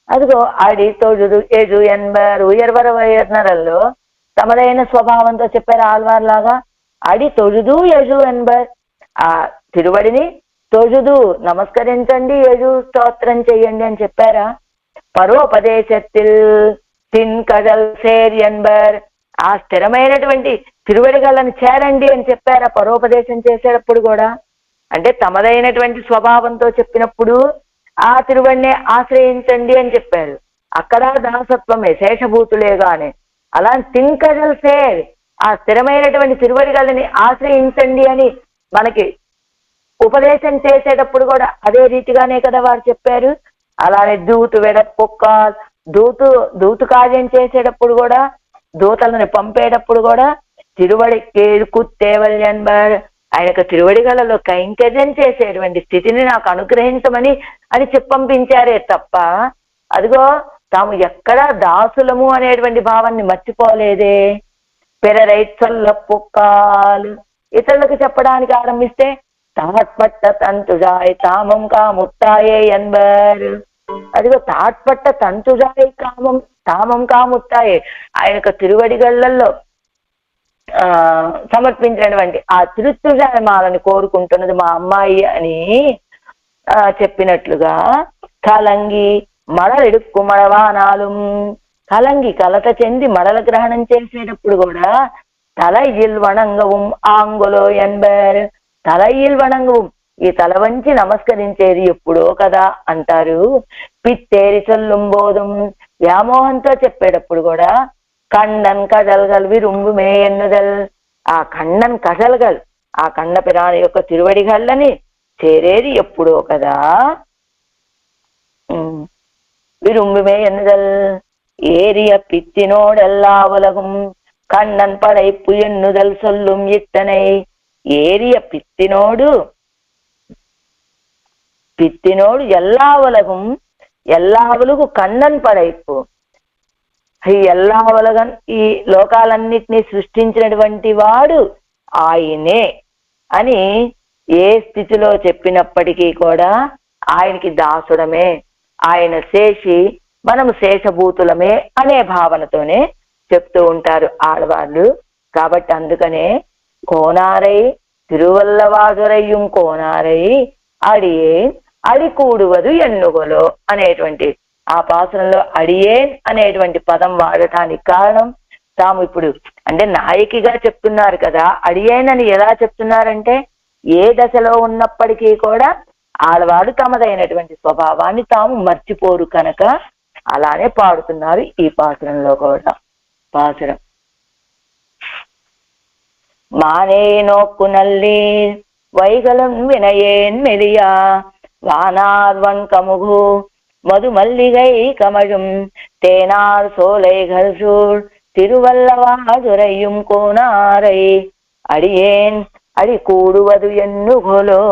అదిగో ఆడి తోజుదు యజు ఎన్బర్ ఉయర్వర వయర్నరల్లో తమదైన స్వభావంతో చెప్పారు ఆళ్వారు లాగా. ఆడి తొజుదు యజు ఎన్బర్, ఆ తిరువడిని తొజుదు నమస్కరించండి, యజు స్తోత్రం చెయ్యండి అని చెప్పారా? పరోపదేశత్తిల్ తిన్ కజల్ సేర్ ఎన్బర్, ఆ స్థిరమైనటువంటి తిరువడిగళ్ళని చేరండి అని చెప్పారా పరోపదేశం చేసేటప్పుడు కూడా? అంటే తమదైనటువంటి స్వభావంతో చెప్పినప్పుడు ఆ తిరువడినే ఆశ్రయించండి అని చెప్పారు. అక్కడ దాసత్వమే, శేషభూతులేగానే. అలా తింకజల్ సేర్, ఆ స్థిరమైనటువంటి తిరువడిగళ్ళని ఆశ్రయించండి అని మనకి ఉపదేశం చేసేటప్పుడు కూడా అదే రీతిగానే కదా వారు చెప్పారు. అలానే దూతు వెడప్పొక్కాల్, దూతు కార్యం చేసేటప్పుడు కూడా, దూతలను పంపేటప్పుడు కూడా తిరువడి కేరుకుత్తేవల్యన్బర్, ఆయనకు తిరువడిగలలో కైంకర్యం చేసేటువంటి స్థితిని నాకు అనుగ్రహించమని అని చెప్పంపించారే తప్ప అదిగో తాము ఎక్కడా దాసులము అనేటువంటి భావాన్ని మర్చిపోలేదే. పెరరైత్సొల్లప్పుక్కాలు, ఇతరులకు చెప్పడానికి ఆరంభిస్తే తాట్పట్ట తంతుజాయ్ తామం కాముత్తాయే ఎన్బర్. అదిగో తాట్పట్ట తంతుజాయ్ కామం తామం కాముత్తాయే, ఆయనకు తిరువడిగళ్లలో సమర్పించినటువంటి ఆ తిరుత్తుజాయమాలని కోరుకుంటున్నది మా అమ్మాయి అని చెప్పినట్లుగా కలంగి మడలెడుక్కు మడవానాలు, కలంగి కలత చెంది మడల గ్రహణం చేసేటప్పుడు కూడా తలయిల్ వణంగవం ఆంగులో ఎన్బర్. తలయిల్ వణంగవం, ఈ తల వంచి నమస్కరించేది ఎప్పుడో కదా అంటారు. పిత్తేరి చొల్లుంబోదం, వ్యామోహంతో చెప్పేటప్పుడు కూడా కಣ್ಣన్ కజల్గల్ విరుంబుమే ఎన్నుదల్, ఆ కಣ್ಣన్ కజల్గల్, ఆ కన్న పిరాణి యొక్క తిరువడిగళ్ళని చేరేది ఎప్పుడో కదా. విరుంబుమే ఎన్నుదల్ ఏరియ పిత్తినోడెల్లా ఉలగం కண்ணన్ పடைப்பு ఎన్నుదల్ சொல்லும் ఇత్తனை. ఏరియ పిత్తినోడు ఎల్లా ఉలగం, ఎల్లా ఉలుగు కண்ணన్ పடைப்பு, ఈ ఎల్లా ఉలగన్ ఈ లోకాలన్నిటినీ సృష్టించినటువంటి వాడు ఆయనే అని ఏ స్థితిలో చెప్పినప్పటికీ కూడా ఆయనకి దాసుడమే, ఆయన శేషి, మనము శేషభూతులమే అనే భావనతోనే చెప్తూ ఉంటారు ఆడవాళ్ళు కాబట్టి అందుకనే కోనారై తిరువల్లవాదురయ్యం కోనారై అడియేన్ అడి కూడువదు ఎన్నుగోలో అనేటువంటి ఆ పాసనంలో అడియేన్ అనేటువంటి పదం వాడటానికి కారణం తాము ఇప్పుడు అంటే నాయకిగా చెప్తున్నారు కదా. అడియేన్ అని ఎలా చెప్తున్నారంటే ఏ దశలో ఉన్నప్పటికీ కూడా ఆడవాడు తమదైనటువంటి స్వభావాన్ని తాము మర్చిపోరు కనుక అలానే పాడుతున్నారు ఈ పాసురంలో కూడా. పాసురం మానే నోక్కు నల్లి వైగలం వినయేన్ మెలియా வானார்வன் கமுகு மது மல்லிகை கமழும் தேனார் சோலைகள் சூழ் திருவல்லவாதுரையும் கோனாரை அடியேன் அடி கூடுவது எண்ணுகொலோ.